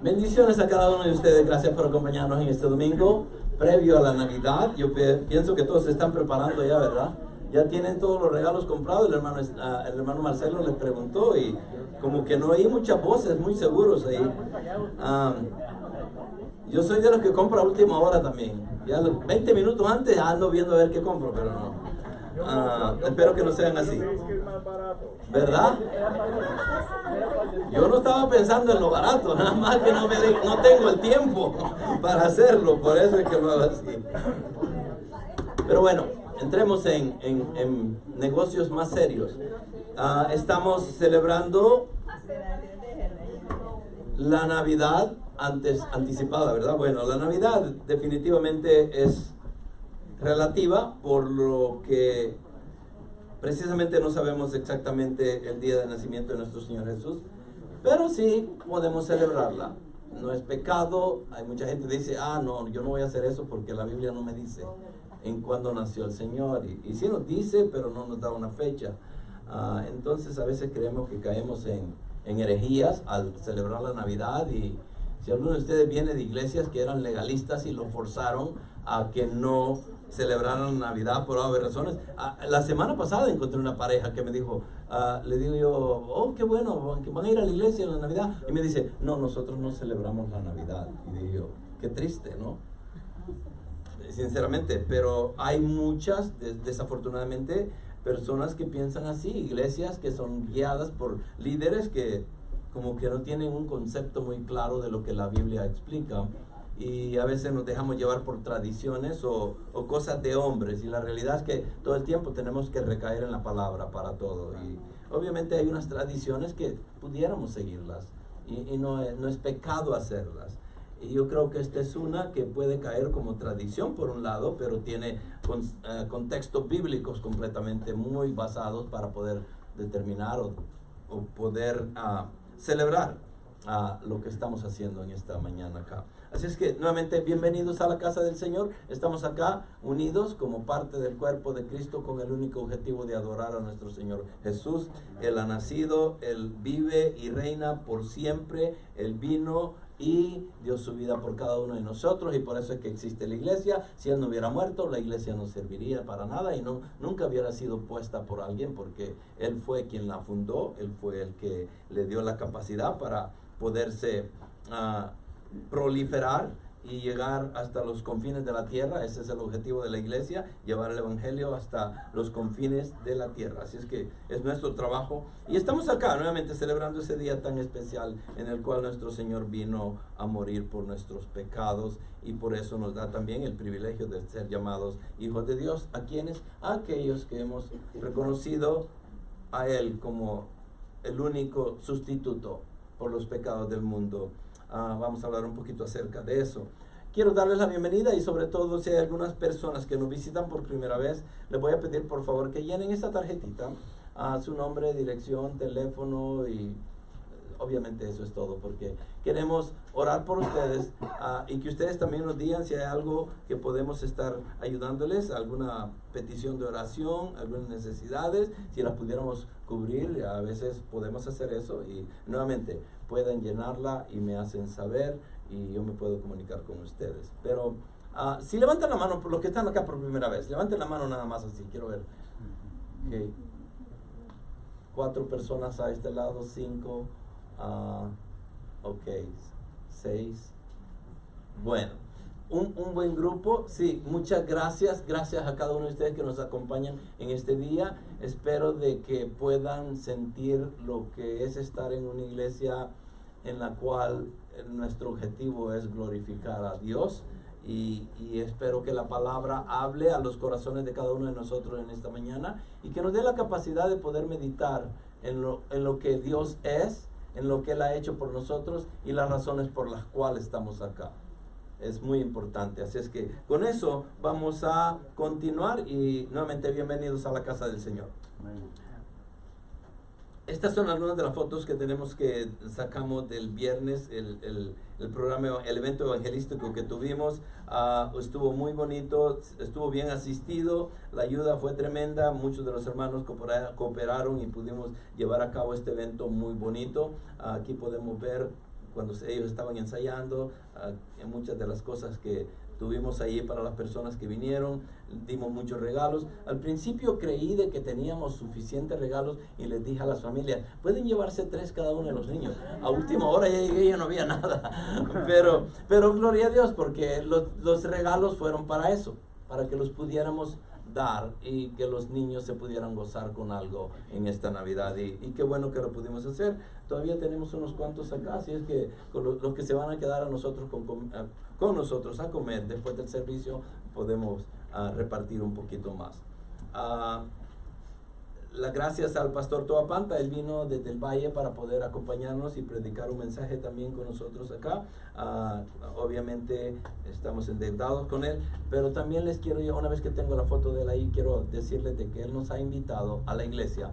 Bendiciones a cada uno de ustedes. Gracias por acompañarnos en este domingo previo a la Navidad. Yo pienso que todos se están preparando ya, ¿verdad? Ya tienen todos los regalos comprados. El hermano Marcelo les preguntó y como que no hay muchas voces muy seguros ahí. Yo soy de los que compro a última hora también. Ya 20 minutos antes ando viendo a ver qué compro, pero no. Espero que no sean así, ¿verdad? Yo no estaba pensando en lo barato, nada más que no tengo el tiempo para hacerlo, por eso es que lo hago así. Pero bueno, entremos en negocios más serios. Estamos celebrando la Navidad anticipada, ¿verdad? Bueno, la Navidad definitivamente es relativa, por lo que precisamente no sabemos exactamente el día de nacimiento de nuestro Señor Jesús, pero sí podemos celebrarla. No es pecado. Hay mucha gente que dice, no, yo no voy a hacer eso porque la Biblia no me dice en cuándo nació el Señor, y sí nos dice, pero no nos da una fecha. Entonces a veces creemos que caemos en herejías al celebrar la Navidad. Y si alguno de ustedes viene de iglesias que eran legalistas y lo forzaron a que no celebraran Navidad por haber razones. La semana pasada encontré una pareja que me dijo, le digo yo, qué bueno, que van a ir a la iglesia en la Navidad. Y me dice, no, nosotros no celebramos la Navidad. Y digo yo, qué triste, ¿no? Sinceramente, pero hay muchas, desafortunadamente, personas que piensan así, iglesias que son guiadas por líderes que como que no tienen un concepto muy claro de lo que la Biblia explica. Y a veces nos dejamos llevar por tradiciones o cosas de hombres, y la realidad es que todo el tiempo tenemos que recaer en la palabra para todo. Y obviamente hay unas tradiciones que pudiéramos seguirlas y no es pecado hacerlas. Y yo creo que esta es una que puede caer como tradición por un lado, pero tiene contextos bíblicos completamente muy basados para poder determinar o poder celebrar lo que estamos haciendo en esta mañana acá. Así es que nuevamente bienvenidos a la casa del Señor. Estamos acá unidos como parte del cuerpo de Cristo con el único objetivo de adorar a nuestro Señor Jesús. Él ha nacido, Él vive y reina por siempre. Él vino y dio su vida por cada uno de nosotros, y por eso es que existe la iglesia. Si Él no hubiera muerto, la iglesia no serviría para nada y nunca hubiera sido puesta por alguien, porque Él fue quien la fundó. Él fue el que le dio la capacidad para poderse proliferar y llegar hasta los confines de la tierra. Ese es el objetivo de la iglesia, llevar el evangelio hasta los confines de la tierra. Así es que es nuestro trabajo, y estamos acá nuevamente celebrando ese día tan especial en el cual nuestro Señor vino a morir por nuestros pecados, y por eso nos da también el privilegio de ser llamados hijos de Dios. ¿A quiénes? A aquellos que hemos reconocido a Él como el único sustituto por los pecados del mundo. Vamos a hablar un poquito acerca de eso. Quiero darles la bienvenida, y sobre todo si hay algunas personas que nos visitan por primera vez, les voy a pedir por favor que llenen esta tarjetita, su nombre, dirección, teléfono, y obviamente eso es todo, porque queremos orar por ustedes, y que ustedes también nos digan si hay algo que podemos estar ayudándoles, alguna petición de oración, algunas necesidades, si las pudiéramos cubrir. A veces podemos hacer eso, y nuevamente pueden llenarla y me hacen saber, y yo me puedo comunicar con ustedes. Pero si levantan la mano, por los que están acá por primera vez, levanten la mano nada más así, quiero ver. Okay. 4 personas a este lado, 5, ok, 6. Bueno, un buen grupo. Sí, muchas gracias a cada uno de ustedes que nos acompañan en este día. Espero de que puedan sentir lo que es estar en una iglesia en la cual nuestro objetivo es glorificar a Dios, y espero que la palabra hable a los corazones de cada uno de nosotros en esta mañana, y que nos dé la capacidad de poder meditar en lo que Dios es, en lo que Él ha hecho por nosotros y las razones por las cuales estamos acá. Es muy importante. Así es que con eso vamos a continuar, y nuevamente bienvenidos a la casa del Señor. Estas son algunas de las fotos que tenemos, que sacamos del viernes, el programa, el evento evangelístico que tuvimos. Estuvo muy bonito, estuvo bien asistido, la ayuda fue tremenda, muchos de los hermanos cooperaron y pudimos llevar a cabo este evento muy bonito. Aquí podemos ver cuando ellos estaban ensayando, muchas de las cosas que tuvimos ahí para las personas que vinieron, dimos muchos regalos. Al principio creí de que teníamos suficientes regalos y les dije a las familias, pueden llevarse 3 cada uno de los niños. A última hora ya llegué y ya no había nada. Pero gloria a Dios, porque los regalos fueron para eso, para que los pudiéramos dar y que los niños se pudieran gozar con algo en esta Navidad, y qué bueno que lo pudimos hacer. Todavía tenemos unos cuantos acá, así es que con los que se van a quedar a nosotros con nosotros a comer después del servicio, podemos repartir un poquito más. Las gracias al pastor Toapanta, él vino desde el valle para poder acompañarnos y predicar un mensaje también con nosotros acá. Obviamente estamos endeudados con él, pero también les quiero, una vez que tengo la foto de él ahí, quiero decirles de que él nos ha invitado a la iglesia.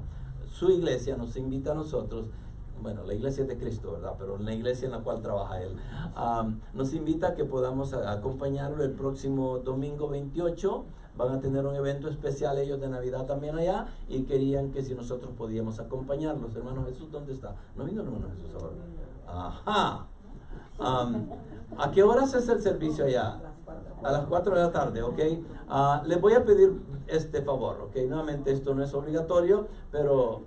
Su iglesia nos invita a nosotros, bueno, la iglesia es de Cristo, ¿verdad? Pero la iglesia en la cual trabaja él, nos invita a que podamos acompañarlo el próximo domingo 28. Van a tener un evento especial ellos de Navidad también allá, y querían que si nosotros podíamos acompañarlos. Hermano Jesús, ¿dónde está? ¿No vino el hermano Jesús ahora? Ajá. ¿A qué horas es el servicio allá? A las 4 de la tarde, ¿ok? Les voy a pedir este favor, ¿ok? Nuevamente esto no es obligatorio, pero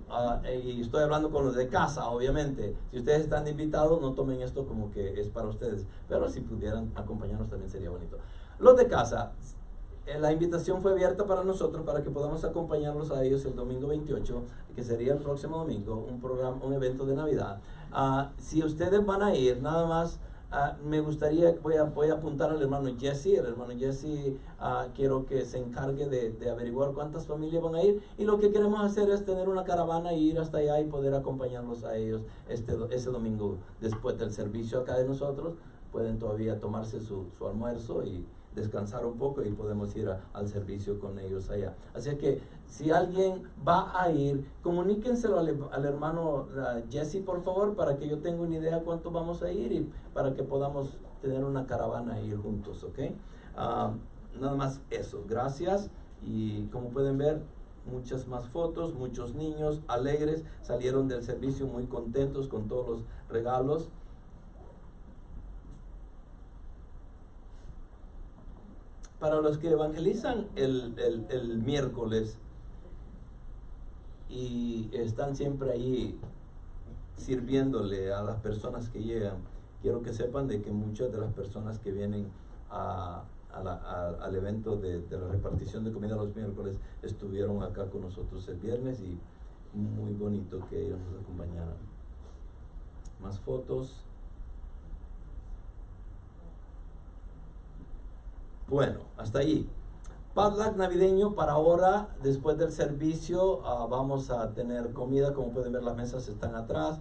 y estoy hablando con los de casa, obviamente. Si ustedes están invitados, no tomen esto como que es para ustedes, pero si pudieran acompañarnos también sería bonito. Los de casa, la invitación fue abierta para nosotros para que podamos acompañarlos a ellos el domingo 28, que sería el próximo domingo, un evento de Navidad. Si ustedes van a ir, nada más me gustaría, voy a apuntar al hermano Jesse. El hermano Jesse quiero que se encargue de averiguar cuántas familias van a ir, y lo que queremos hacer es tener una caravana y ir hasta allá y poder acompañarlos a ellos ese domingo después del servicio acá de nosotros. Pueden todavía tomarse su almuerzo y descansar un poco, y podemos ir al servicio con ellos allá. Así que si alguien va a ir, comuníquenselo al hermano Jesse, por favor, para que yo tenga una idea cuánto vamos a ir y para que podamos tener una caravana y ir juntos, ¿ok? Nada más eso, gracias. Y como pueden ver, muchas más fotos, muchos niños alegres salieron del servicio muy contentos con todos los regalos. Para los que evangelizan el miércoles y están siempre ahí sirviéndole a las personas que llegan, quiero que sepan de que muchas de las personas que vienen al evento de la repartición de comida los miércoles estuvieron acá con nosotros el viernes, y muy bonito que ellos nos acompañaran. Más fotos. Bueno, hasta allí. Potluck navideño para ahora, después del servicio, vamos a tener comida. Como pueden ver, las mesas están atrás.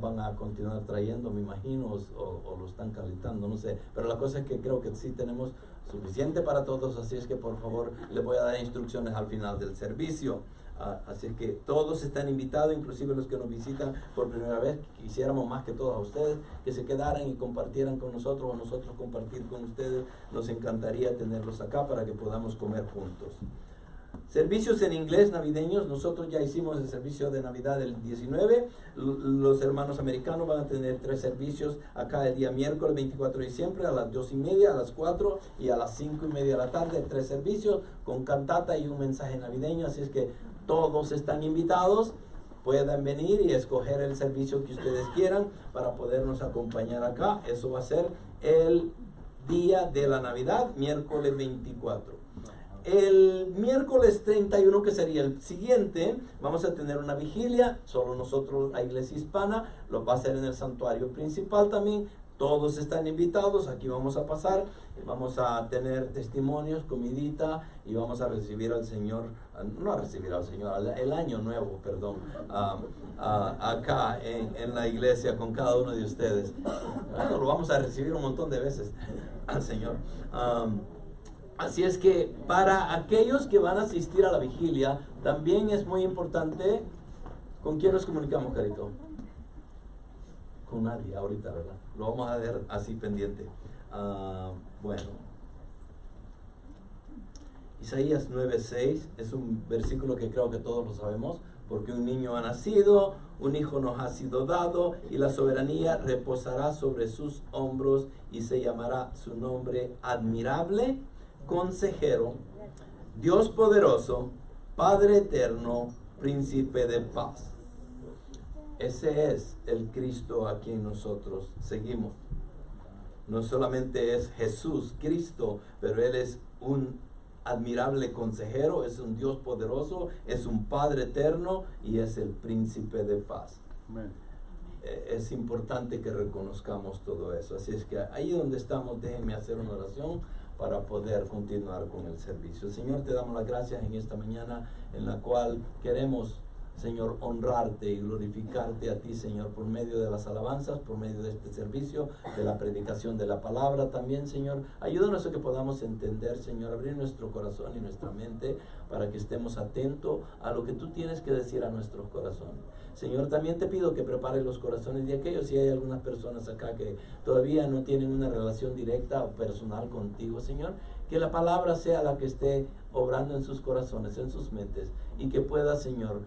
Van a continuar trayendo, me imagino, o lo están calentando, no sé. Pero la cosa es que creo que sí tenemos suficiente para todos, así es que por favor les voy a dar instrucciones al final del servicio. Así es que todos están invitados, inclusive los que nos visitan por primera vez. Quisiéramos más que todos a ustedes que se quedaran y compartieran con nosotros, o nosotros compartir con ustedes. Nos encantaría tenerlos acá para que podamos comer juntos. Servicios en inglés navideños. Nosotros ya hicimos el servicio de Navidad el 19. Los hermanos americanos van a tener 3 servicios acá el día miércoles 24 de diciembre a las 2:30, a las 4 y a las 5:30 de la tarde. 3 servicios con cantata y un mensaje navideño. Así es que todos están invitados. Puedan venir y escoger el servicio que ustedes quieran para podernos acompañar acá. Eso va a ser el día de la Navidad, miércoles 24. El miércoles 31, que sería el siguiente, vamos a tener una vigilia, solo nosotros, la iglesia hispana, lo va a hacer en el santuario principal también. Todos están invitados, aquí vamos a pasar, vamos a tener testimonios, comidita, y vamos a recibir al Señor, no a recibir al Señor, el año nuevo, perdón, acá en la iglesia con cada uno de ustedes. Bueno, lo vamos a recibir un montón de veces al Señor. Así es que para aquellos que van a asistir a la vigilia, también es muy importante. ¿Con quién nos comunicamos, Carito? Con nadie ahorita, ¿verdad? Lo vamos a ver así pendiente. Bueno, Isaías 9:6 es un versículo que creo que todos lo sabemos, porque un niño ha nacido, un hijo nos ha sido dado y la soberanía reposará sobre sus hombros y se llamará su nombre admirable, consejero, Dios poderoso, Padre eterno, príncipe de paz. Ese es el Cristo a quien nosotros seguimos. No solamente es Jesús, Cristo, pero Él es un admirable consejero, es un Dios poderoso, es un Padre eterno y es el príncipe de paz. Amen. Es importante que reconozcamos todo eso. Así es que ahí donde estamos, déjenme hacer una oración para poder continuar con el servicio. Señor, te damos las gracias en esta mañana en la cual queremos, Señor, honrarte y glorificarte a ti, Señor, por medio de las alabanzas, por medio de este servicio, de la predicación de la palabra también, Señor. Ayúdanos a que podamos entender, Señor, abrir nuestro corazón y nuestra mente para que estemos atentos a lo que tú tienes que decir a nuestros corazones. Señor, también te pido que prepares los corazones de aquellos, si hay algunas personas acá que todavía no tienen una relación directa o personal contigo, Señor, que la palabra sea la que esté obrando en sus corazones, en sus mentes, y que pueda, Señor,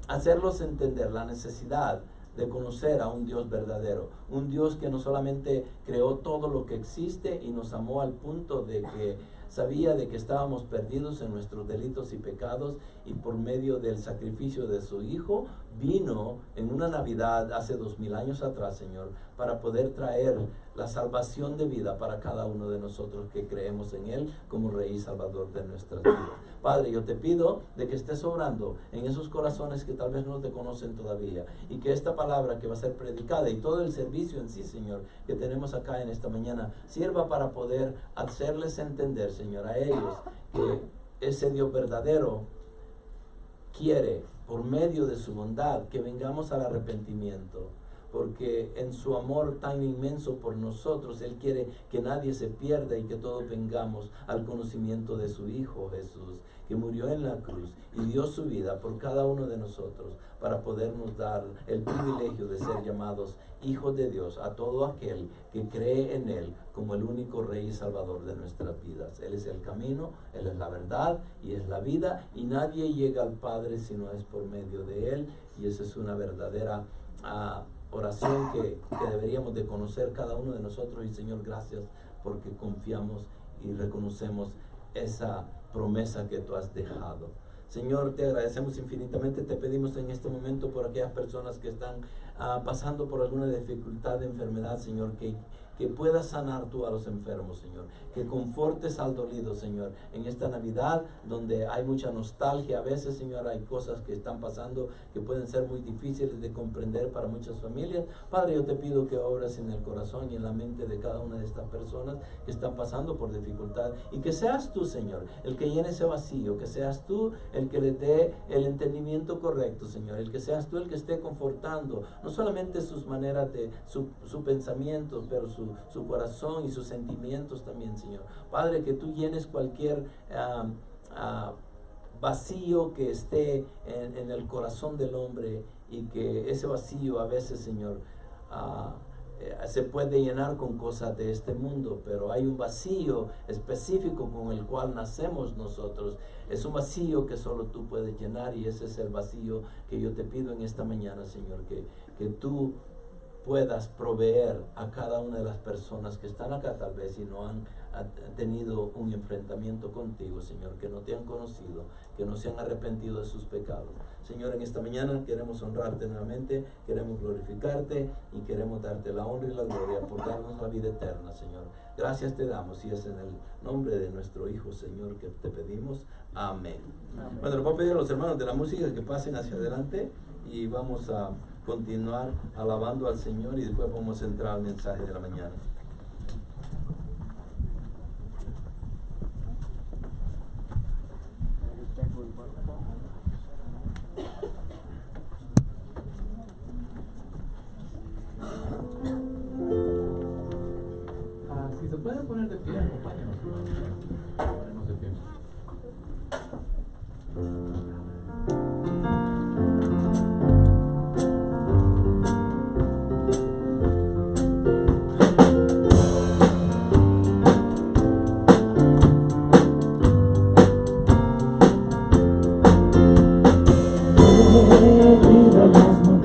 hacerlos entender la necesidad de conocer a un Dios verdadero, un Dios que no solamente creó todo lo que existe y nos amó al punto de que sabía de que estábamos perdidos en nuestros delitos y pecados, y por medio del sacrificio de su Hijo vino en una Navidad hace 2000 años atrás, Señor, para poder traer la salvación de vida para cada uno de nosotros que creemos en Él como Rey y Salvador de nuestras vidas. Padre, yo te pido de que estés obrando en esos corazones que tal vez no te conocen todavía, y que esta palabra que va a ser predicada y todo el servicio en sí, Señor, que tenemos acá en esta mañana, sirva para poder hacerles entender, Señor, a ellos que ese Dios verdadero quiere, por medio de su bondad, que vengamos al arrepentimiento, porque en su amor tan inmenso por nosotros, Él quiere que nadie se pierda y que todos vengamos al conocimiento de su Hijo Jesús, que murió en la cruz y dio su vida por cada uno de nosotros para podernos dar el privilegio de ser llamados hijos de Dios a todo aquel que cree en Él como el único Rey y Salvador de nuestras vidas. Él es el camino, Él es la verdad y es la vida, y nadie llega al Padre si no es por medio de Él, y esa es una verdadera oración que deberíamos de conocer cada uno de nosotros. Y Señor, gracias porque confiamos y reconocemos esa promesa que tú has dejado. Señor, te agradecemos infinitamente, te pedimos en este momento por aquellas personas que están pasando por alguna dificultad de enfermedad, Señor, que puedas sanar tú a los enfermos, Señor, que confortes al dolido, Señor, en esta Navidad donde hay mucha nostalgia. A veces, Señor, hay cosas que están pasando que pueden ser muy difíciles de comprender para muchas familias. Padre, yo te pido que obres en el corazón y en la mente de cada una de estas personas que están pasando por dificultad, y que seas tú, Señor, el que llene ese vacío, que seas tú el que les dé el entendimiento correcto, Señor, el que seas tú el que esté confortando no solamente sus maneras de su pensamiento, pero su corazón y sus sentimientos también, Señor. Padre, que tú llenes cualquier vacío que esté en el corazón del hombre, y que ese vacío a veces, Señor, se puede llenar con cosas de este mundo, pero hay un vacío específico con el cual nacemos nosotros. Es un vacío que solo tú puedes llenar, y ese es el vacío que yo te pido en esta mañana, Señor, que tú puedas proveer a cada una de las personas que están acá tal vez y no han tenido un enfrentamiento contigo, Señor, que no te han conocido, que no se han arrepentido de sus pecados. Señor, en esta mañana queremos honrarte nuevamente, queremos glorificarte y queremos darte la honra y la gloria por darnos la vida eterna, Señor. Gracias te damos, y es en el nombre de nuestro Hijo, Señor, que te pedimos. Amén. Amén. Bueno, le voy a pedir a los hermanos de la música que pasen hacia adelante y vamos a continuar alabando al Señor, y después vamos a entrar al mensaje de la mañana. Si se pueden poner de pie, acompáñenos. Ponemos de pie. Vida las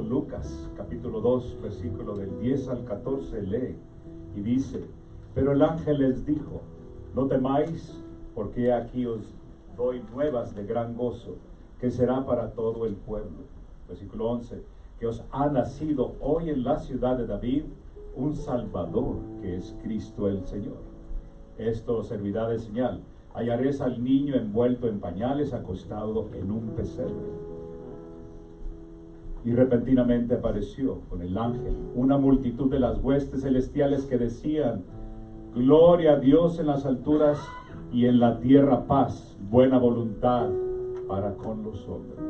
Lucas capítulo 2 versículo del 10 al 14 lee y dice: pero el ángel les dijo: no temáis, porque aquí os doy nuevas de gran gozo, que será para todo el pueblo. Versículo 11: que os ha nacido hoy en la ciudad de David un Salvador, que es Cristo el Señor. Esto os servirá de señal: hallaréis al niño envuelto en pañales, acostado en un pesebre. Y repentinamente apareció con el ángel una multitud de las huestes celestiales que decían: gloria a Dios en las alturas, y en la tierra paz, buena voluntad para con los hombres.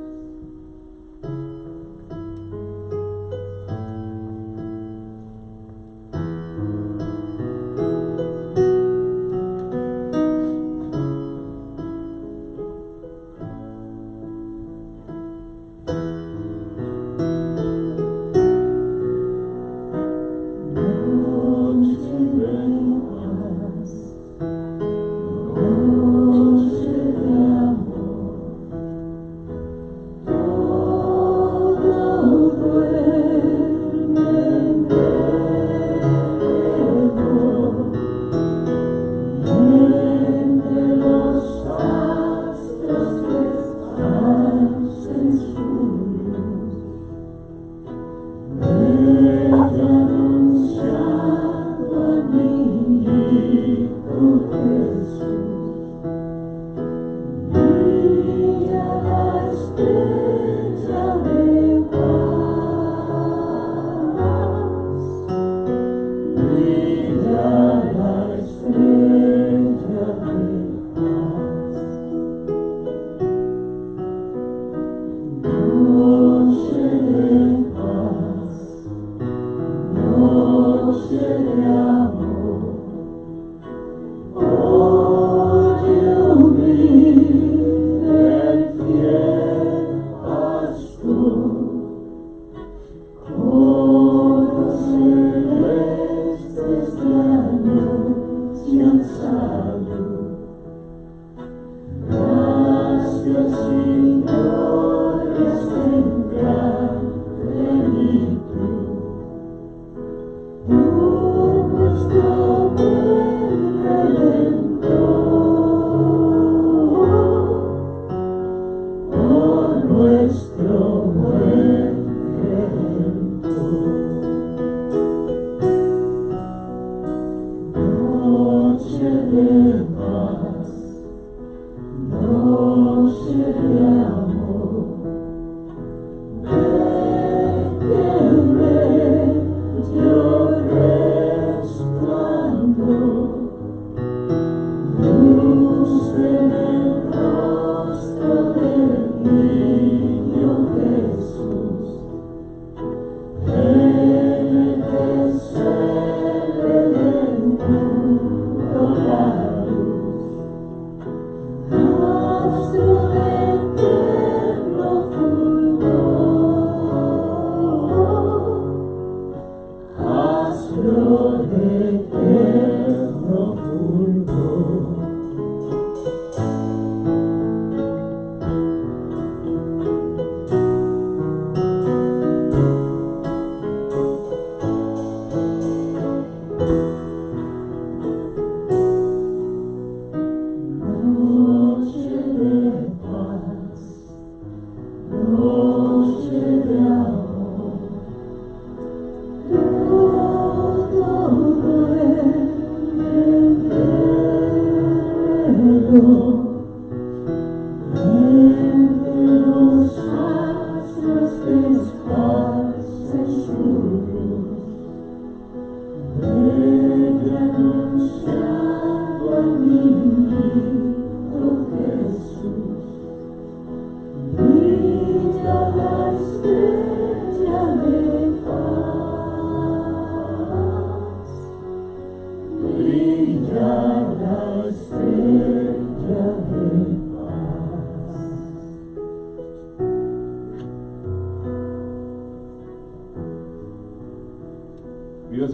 Por nuestra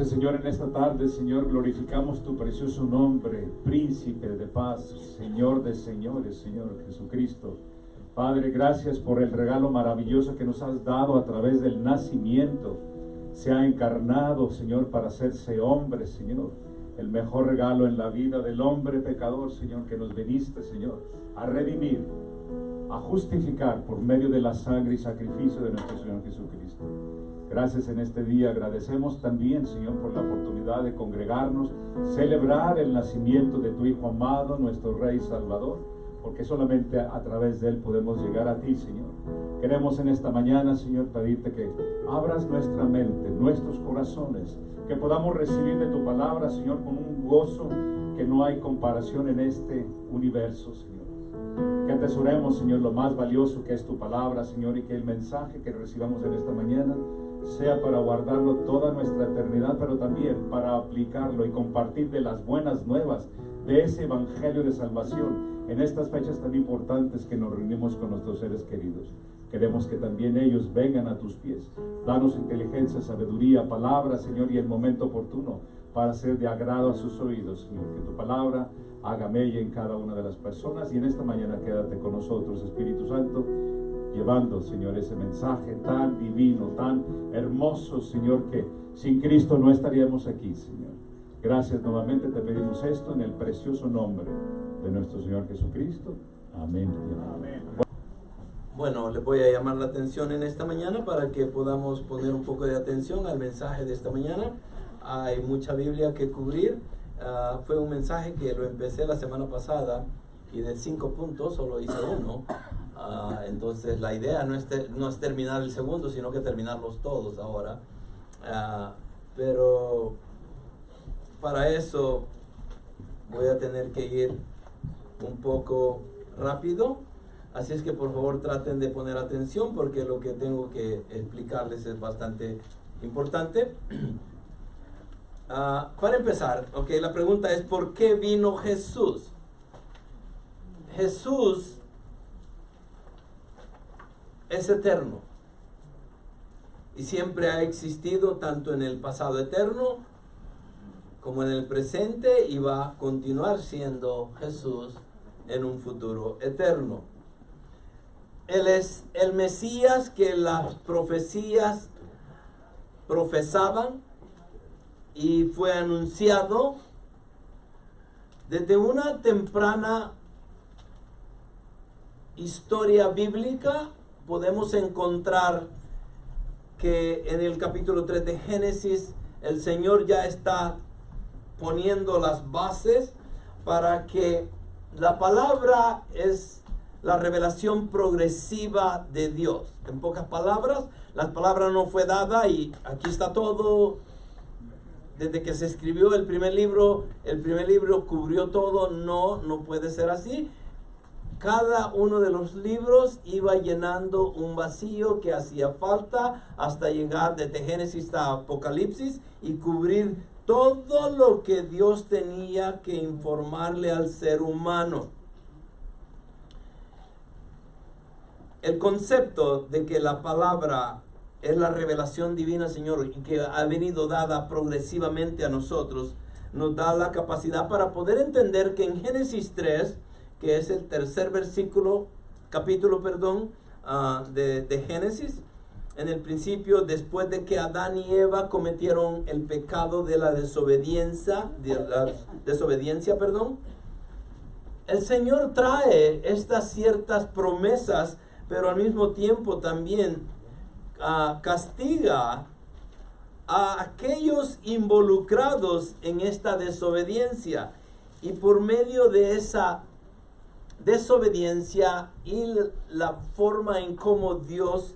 Señor, en esta tarde, Señor, glorificamos tu precioso nombre, príncipe de paz, Señor de señores, Señor Jesucristo. Padre, gracias por el regalo maravilloso que nos has dado a través del nacimiento. Se ha encarnado, Señor, para hacerse hombre, Señor. El mejor regalo en la vida del hombre pecador, Señor, que nos viniste, Señor, a redimir, a justificar por medio de la sangre y sacrificio de nuestro Señor Jesucristo. Gracias en este día. Agradecemos también, Señor, por la oportunidad de congregarnos, celebrar el nacimiento de tu Hijo amado, nuestro Rey Salvador, porque solamente a través de Él podemos llegar a ti, Señor. Queremos en esta mañana, Señor, pedirte que abras nuestra mente, nuestros corazones, que podamos recibir de tu palabra, Señor, con un gozo que no hay comparación en este universo, Señor. Que atesoremos, Señor, lo más valioso que es tu palabra, Señor, y que el mensaje que recibamos en esta mañana sea para guardarlo toda nuestra eternidad, pero también para aplicarlo y compartir de las buenas nuevas de ese evangelio de salvación en estas fechas tan importantes que nos reunimos con nuestros seres queridos. Queremos que también ellos vengan a tus pies. Danos inteligencia, sabiduría, palabra, Señor, y el momento oportuno para ser de agrado a sus oídos, Señor. Que tu palabra haga mella en cada una de las personas, y en esta mañana quédate con nosotros, Espíritu Santo, llevando, Señor, ese mensaje tan divino, tan hermoso, Señor, que sin Cristo no estaríamos aquí, Señor. Gracias nuevamente, te pedimos esto en el precioso nombre de nuestro Señor Jesucristo. Amén. Amén. Bueno, les voy a llamar la atención en esta mañana para que podamos poner un poco de atención al mensaje de esta mañana. Hay mucha Biblia que cubrir. Fue un mensaje que lo empecé la semana pasada y de 5 puntos solo hice uno. Entonces la idea no es terminar el segundo, sino que terminarlos todos ahora. Pero para eso voy a tener que ir un poco rápido. Así es que por favor traten de poner atención, porque lo que tengo que explicarles es bastante importante. Para empezar, la pregunta es: ¿por qué vino Jesús? Jesús es eterno y siempre ha existido, tanto en el pasado eterno como en el presente, y va a continuar siendo Jesús en un futuro eterno. Él es el Mesías que las profecías profesaban, y fue anunciado desde una temprana historia bíblica. Podemos encontrar que en el capítulo 3 de Génesis el Señor ya está poniendo las bases para que la palabra es la revelación progresiva de Dios. En pocas palabras, la palabra no fue dada y aquí está todo. Desde que se escribió el primer libro cubrió todo. No puede ser así. cada uno de los libros iba llenando un vacío que hacía falta hasta llegar desde Génesis hasta Apocalipsis y cubrir todo lo que Dios tenía que informarle al ser humano. El concepto de que la palabra es la revelación divina, Señor, y que ha venido dada progresivamente a nosotros, nos da la capacidad para poder entender que en Génesis 3, que es el tercer capítulo, de Génesis, en el principio, después de que Adán y Eva cometieron el pecado de la desobediencia, el Señor trae estas ciertas promesas, pero al mismo tiempo también castiga a aquellos involucrados en esta desobediencia, y por medio de esa desobediencia y la forma en cómo Dios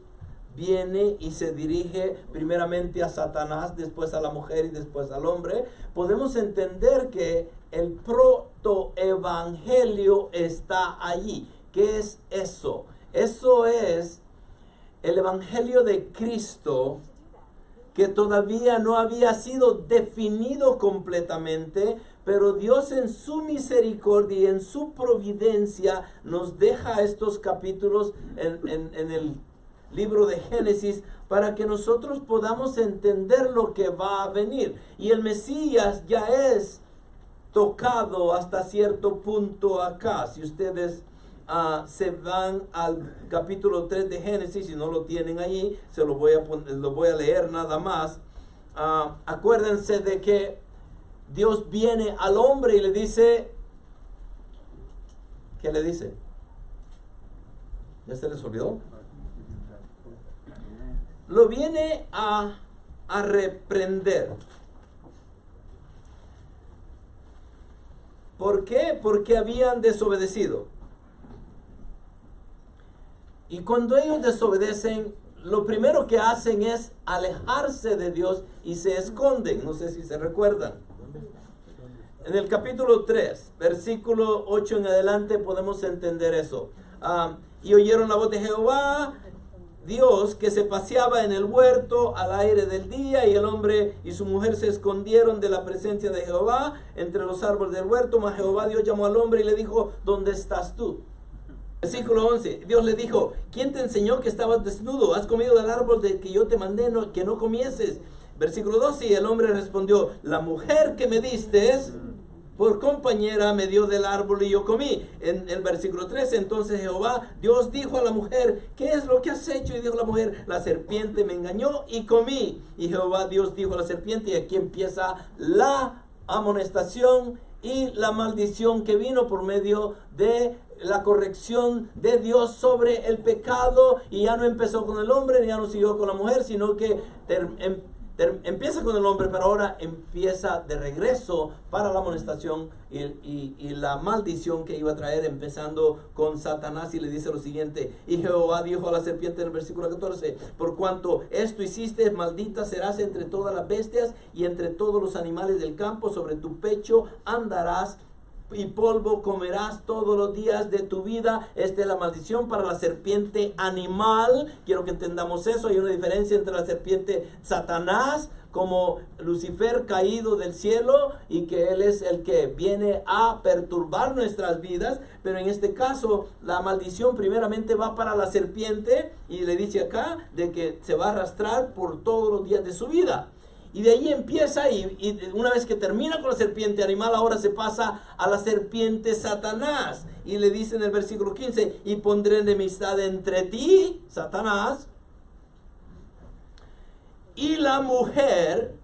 viene y se dirige primeramente a Satanás, después a la mujer y después al hombre, podemos entender que el protoevangelio está allí. ¿Qué es eso? Eso es el evangelio de Cristo, que todavía no había sido definido completamente, pero Dios en su misericordia y en su providencia nos deja estos capítulos en el libro de Génesis para que nosotros podamos entender lo que va a venir. Y el Mesías ya es tocado hasta cierto punto acá. Si ustedes se van al capítulo 3 de Génesis, si no lo tienen allí, lo voy a leer nada más. Acuérdense de que Dios viene al hombre y le dice, ¿qué le dice? ¿Ya se les olvidó? Lo viene a reprender. ¿Por qué? Porque habían desobedecido. Y cuando ellos desobedecen, lo primero que hacen es alejarse de Dios y se esconden. No sé si se recuerdan. En el capítulo 3, versículo 8 en adelante, podemos entender eso. Y oyeron la voz de Jehová, Dios, que se paseaba en el huerto al aire del día, y el hombre y su mujer se escondieron de la presencia de Jehová entre los árboles del huerto. Mas Jehová Dios llamó al hombre y le dijo, ¿dónde estás tú? Versículo 11, Dios le dijo, ¿quién te enseñó que estabas desnudo? ¿Has comido del árbol de que yo te mandé que no comieses? Versículo 12, y el hombre respondió, la mujer que me diste por compañera me dio del árbol y yo comí. En el versículo 13, entonces Jehová Dios dijo a la mujer, ¿qué es lo que has hecho? Y dijo la mujer, la serpiente me engañó y comí. Y Jehová Dios dijo a la serpiente, y aquí empieza la amonestación y la maldición que vino por medio de la corrección de Dios sobre el pecado, y ya no empezó con el hombre, ya no siguió con la mujer, sino que empieza con el hombre, pero ahora empieza de regreso para la amonestación y la maldición que iba a traer, empezando con Satanás. Y le dice lo siguiente, y Jehová dijo a la serpiente en el versículo 14, por cuanto esto hiciste, maldita serás entre todas las bestias y entre todos los animales del campo, sobre tu pecho andarás y polvo comerás todos los días de tu vida. Esta es la maldición para la serpiente animal. Quiero que entendamos eso. Hay una diferencia entre la serpiente Satanás, como Lucifer caído del cielo, y que él es el que viene a perturbar nuestras vidas. Pero en este caso la maldición primeramente va para la serpiente, y le dice acá de que se va a arrastrar por todos los días de su vida. Y de ahí empieza, y una vez que termina con la serpiente animal, ahora se pasa a la serpiente Satanás. Y le dice en el versículo 15, y pondré enemistad entre ti, Satanás, y la mujer,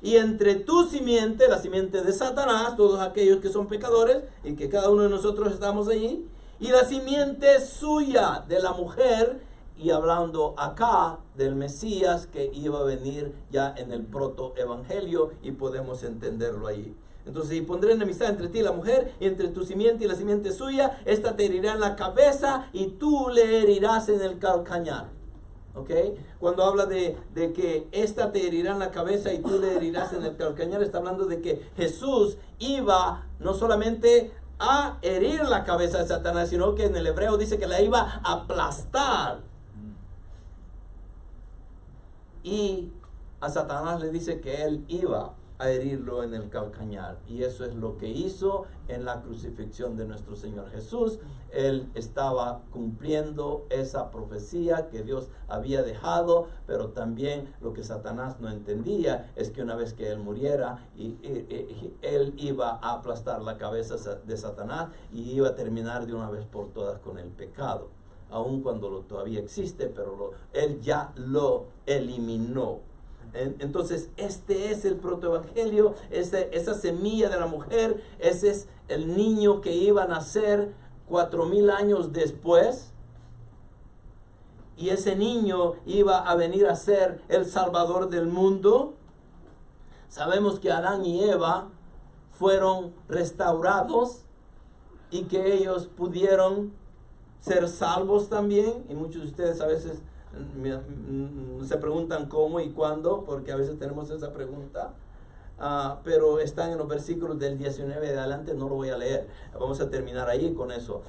y entre tu simiente, la simiente de Satanás, todos aquellos que son pecadores, y que cada uno de nosotros estamos allí, y la simiente suya de la mujer. Y hablando acá del Mesías que iba a venir ya en el protoevangelio, y podemos entenderlo ahí. Entonces, y pondré enemistad entre ti y la mujer, y entre tu simiente y la simiente suya, esta te herirá en la cabeza y tú le herirás en el calcañar. ¿Ok? Cuando habla de que esta te herirá en la cabeza y tú le herirás en el calcañar, está hablando de que Jesús iba no solamente a herir la cabeza de Satanás, sino que en el hebreo dice que la iba a aplastar. Y a Satanás le dice que él iba a herirlo en el calcañar, y eso es lo que hizo en la crucifixión de nuestro Señor Jesús. Él estaba cumpliendo esa profecía que Dios había dejado, pero también lo que Satanás no entendía es que una vez que él muriera, él iba a aplastar la cabeza de Satanás y iba a terminar de una vez por todas con el pecado, aun cuando todavía existe, pero él ya lo eliminó. Entonces este es el protoevangelio, esa semilla de la mujer, ese es el niño que iba a nacer 4000 años después, y ese niño iba a venir a ser el Salvador del mundo. Sabemos que Adán y Eva fueron restaurados y que ellos pudieron ser salvos también, y muchos de ustedes a veces se preguntan cómo y cuándo, porque a veces tenemos esa pregunta, pero están en los versículos del 19 de adelante, no lo voy a leer, vamos a terminar ahí con eso.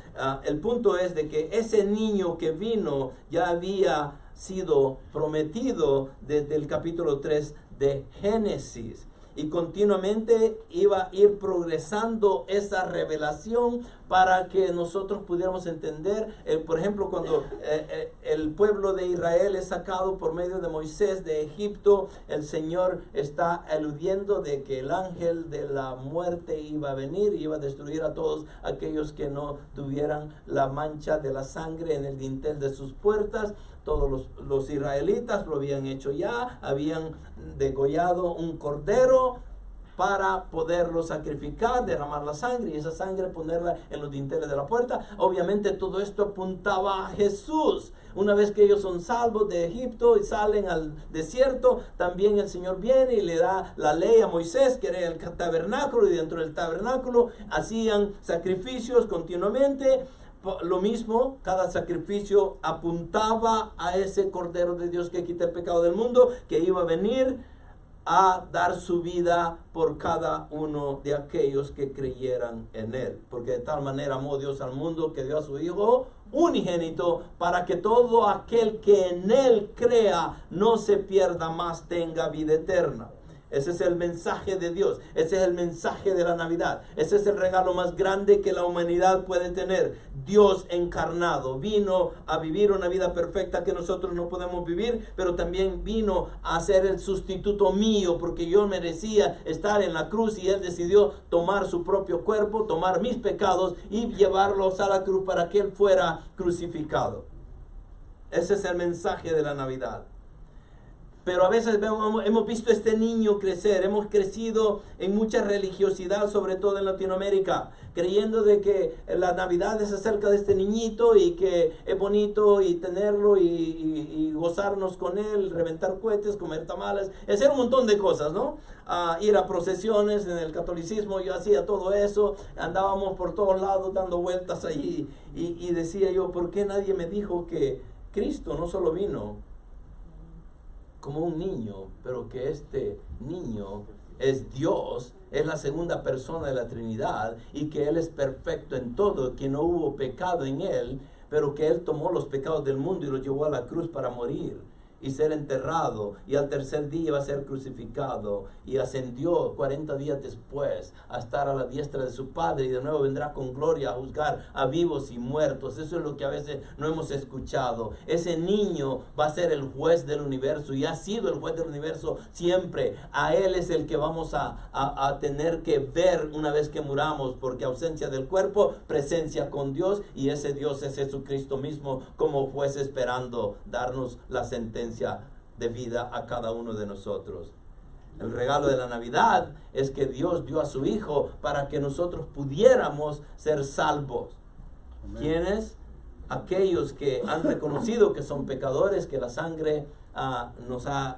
El punto es de que ese niño que vino ya había sido prometido desde el capítulo 3 de Génesis, y continuamente iba a ir progresando esa revelación para que nosotros pudiéramos entender. Por ejemplo, cuando el pueblo de Israel es sacado por medio de Moisés de Egipto, el Señor está aludiendo de que el ángel de la muerte iba a venir y iba a destruir a todos aquellos que no tuvieran la mancha de la sangre en el dintel de sus puertas. Todos los israelitas lo habían hecho ya, habían degollado un cordero para poderlo sacrificar, derramar la sangre y esa sangre ponerla en los dinteles de la puerta. Obviamente todo esto apuntaba a Jesús. Una vez que ellos son salvos de Egipto y salen al desierto, también el Señor viene y le da la ley a Moisés, que era el tabernáculo, y dentro del tabernáculo hacían sacrificios continuamente. Lo mismo, cada sacrificio apuntaba a ese Cordero de Dios que quita el pecado del mundo, que iba a venir a dar su vida por cada uno de aquellos que creyeran en él. Porque de tal manera amó Dios al mundo que dio a su Hijo unigénito, para que todo aquel que en él crea no se pierda, más tenga vida eterna. Ese es el mensaje de Dios, ese es el mensaje de la Navidad, ese es el regalo más grande que la humanidad puede tener. Dios encarnado vino a vivir una vida perfecta que nosotros no podemos vivir, pero también vino a ser el sustituto mío, porque yo merecía estar en la cruz y Él decidió tomar su propio cuerpo, tomar mis pecados y llevarlos a la cruz para que Él fuera crucificado. Ese es el mensaje de la Navidad. Pero a veces hemos visto este niño crecer, hemos crecido en mucha religiosidad, sobre todo en Latinoamérica, creyendo de que la Navidad es acerca de este niñito y que es bonito y tenerlo y gozarnos con él, reventar cohetes, comer tamales, hacer un montón de cosas, ¿no? Ir a procesiones. En el catolicismo yo hacía todo eso, andábamos por todos lados dando vueltas allí y decía yo, ¿por qué nadie me dijo que Cristo no solo vino como un niño, pero que este niño es Dios, es la segunda persona de la Trinidad, y que Él es perfecto en todo, que no hubo pecado en Él, pero que Él tomó los pecados del mundo y los llevó a la cruz para morir y ser enterrado, y al tercer día iba a ser crucificado, y ascendió 40 días después a estar a la diestra de su Padre, y de nuevo vendrá con gloria a juzgar a vivos y muertos. Eso es lo que a veces no hemos escuchado. Ese niño va a ser el juez del universo, y ha sido el juez del universo siempre. A Él es el que vamos a tener que ver una vez que muramos, porque ausencia del cuerpo, presencia con Dios, y ese Dios es Jesucristo mismo como juez, esperando darnos la sentencia de vida a cada uno de nosotros. El regalo de la Navidad es que Dios dio a su Hijo para que nosotros pudiéramos ser salvos. ¿Quiénes? Aquellos que han reconocido que son pecadores, que la sangre nos ha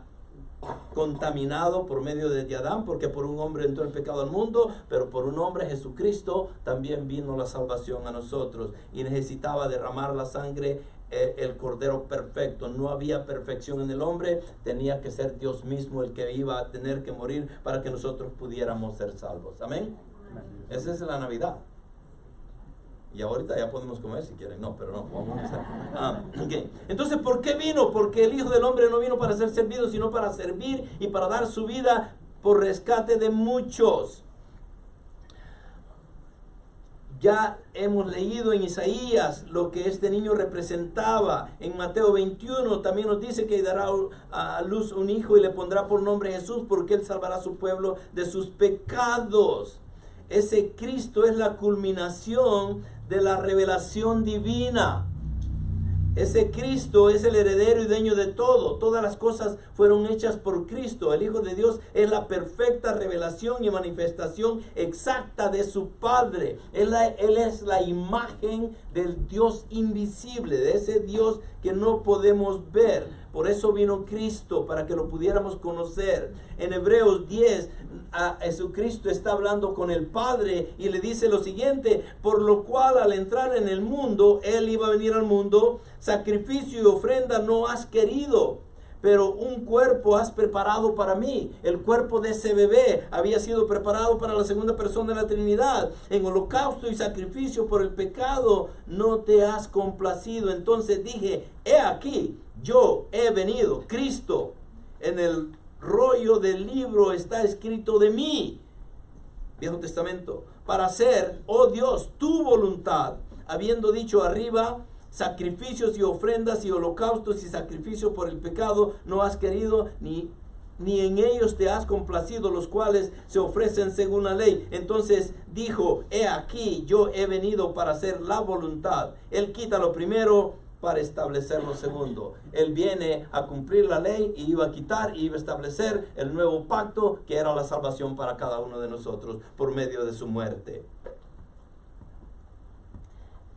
contaminado por medio de Adán, porque por un hombre entró el pecado al mundo, pero por un hombre, Jesucristo, también vino la salvación a nosotros, y necesitaba derramar la sangre el Cordero perfecto. No había perfección en el hombre, tenía que ser Dios mismo el que iba a tener que morir para que nosotros pudiéramos ser salvos. Amén. Esa es la Navidad. Y ahorita ya podemos comer si quieren. No, pero no, vamos a hacer. Okay. Entonces, ¿por qué vino? Porque el Hijo del Hombre no vino para ser servido, sino para servir y para dar su vida por rescate de muchos. Ya hemos leído en Isaías lo que este niño representaba. En Mateo 21 también nos dice que dará a luz un hijo y le pondrá por nombre Jesús, porque él salvará a su pueblo de sus pecados. Ese Cristo es la culminación de la revelación divina. Ese Cristo es el heredero y dueño de todo. Todas las cosas fueron hechas por Cristo. El Hijo de Dios es la perfecta revelación y manifestación exacta de su Padre. Él es la imagen del Dios invisible, de ese Dios que no podemos ver. Por eso vino Cristo, para que lo pudiéramos conocer. En Hebreos 10, a Jesucristo está hablando con el Padre y le dice lo siguiente: por lo cual al entrar en el mundo, Él iba a venir al mundo, sacrificio y ofrenda no has querido, pero un cuerpo has preparado para mí. El cuerpo de ese bebé había sido preparado para la segunda persona de la Trinidad. En holocausto y sacrificio por el pecado no te has complacido. Entonces dije, he aquí, yo he venido. Cristo, en el rollo del libro está escrito de mí, Viejo Testamento, para hacer, oh Dios, tu voluntad, habiendo dicho arriba, sacrificios y ofrendas y holocaustos y sacrificios por el pecado no has querido, ni en ellos te has complacido, los cuales se ofrecen según la ley. Entonces dijo, he aquí, yo he venido para hacer la voluntad. Él quita lo primero para establecer lo segundo. Él viene a cumplir la ley y iba a quitar y iba a establecer el nuevo pacto, que era la salvación para cada uno de nosotros por medio de su muerte.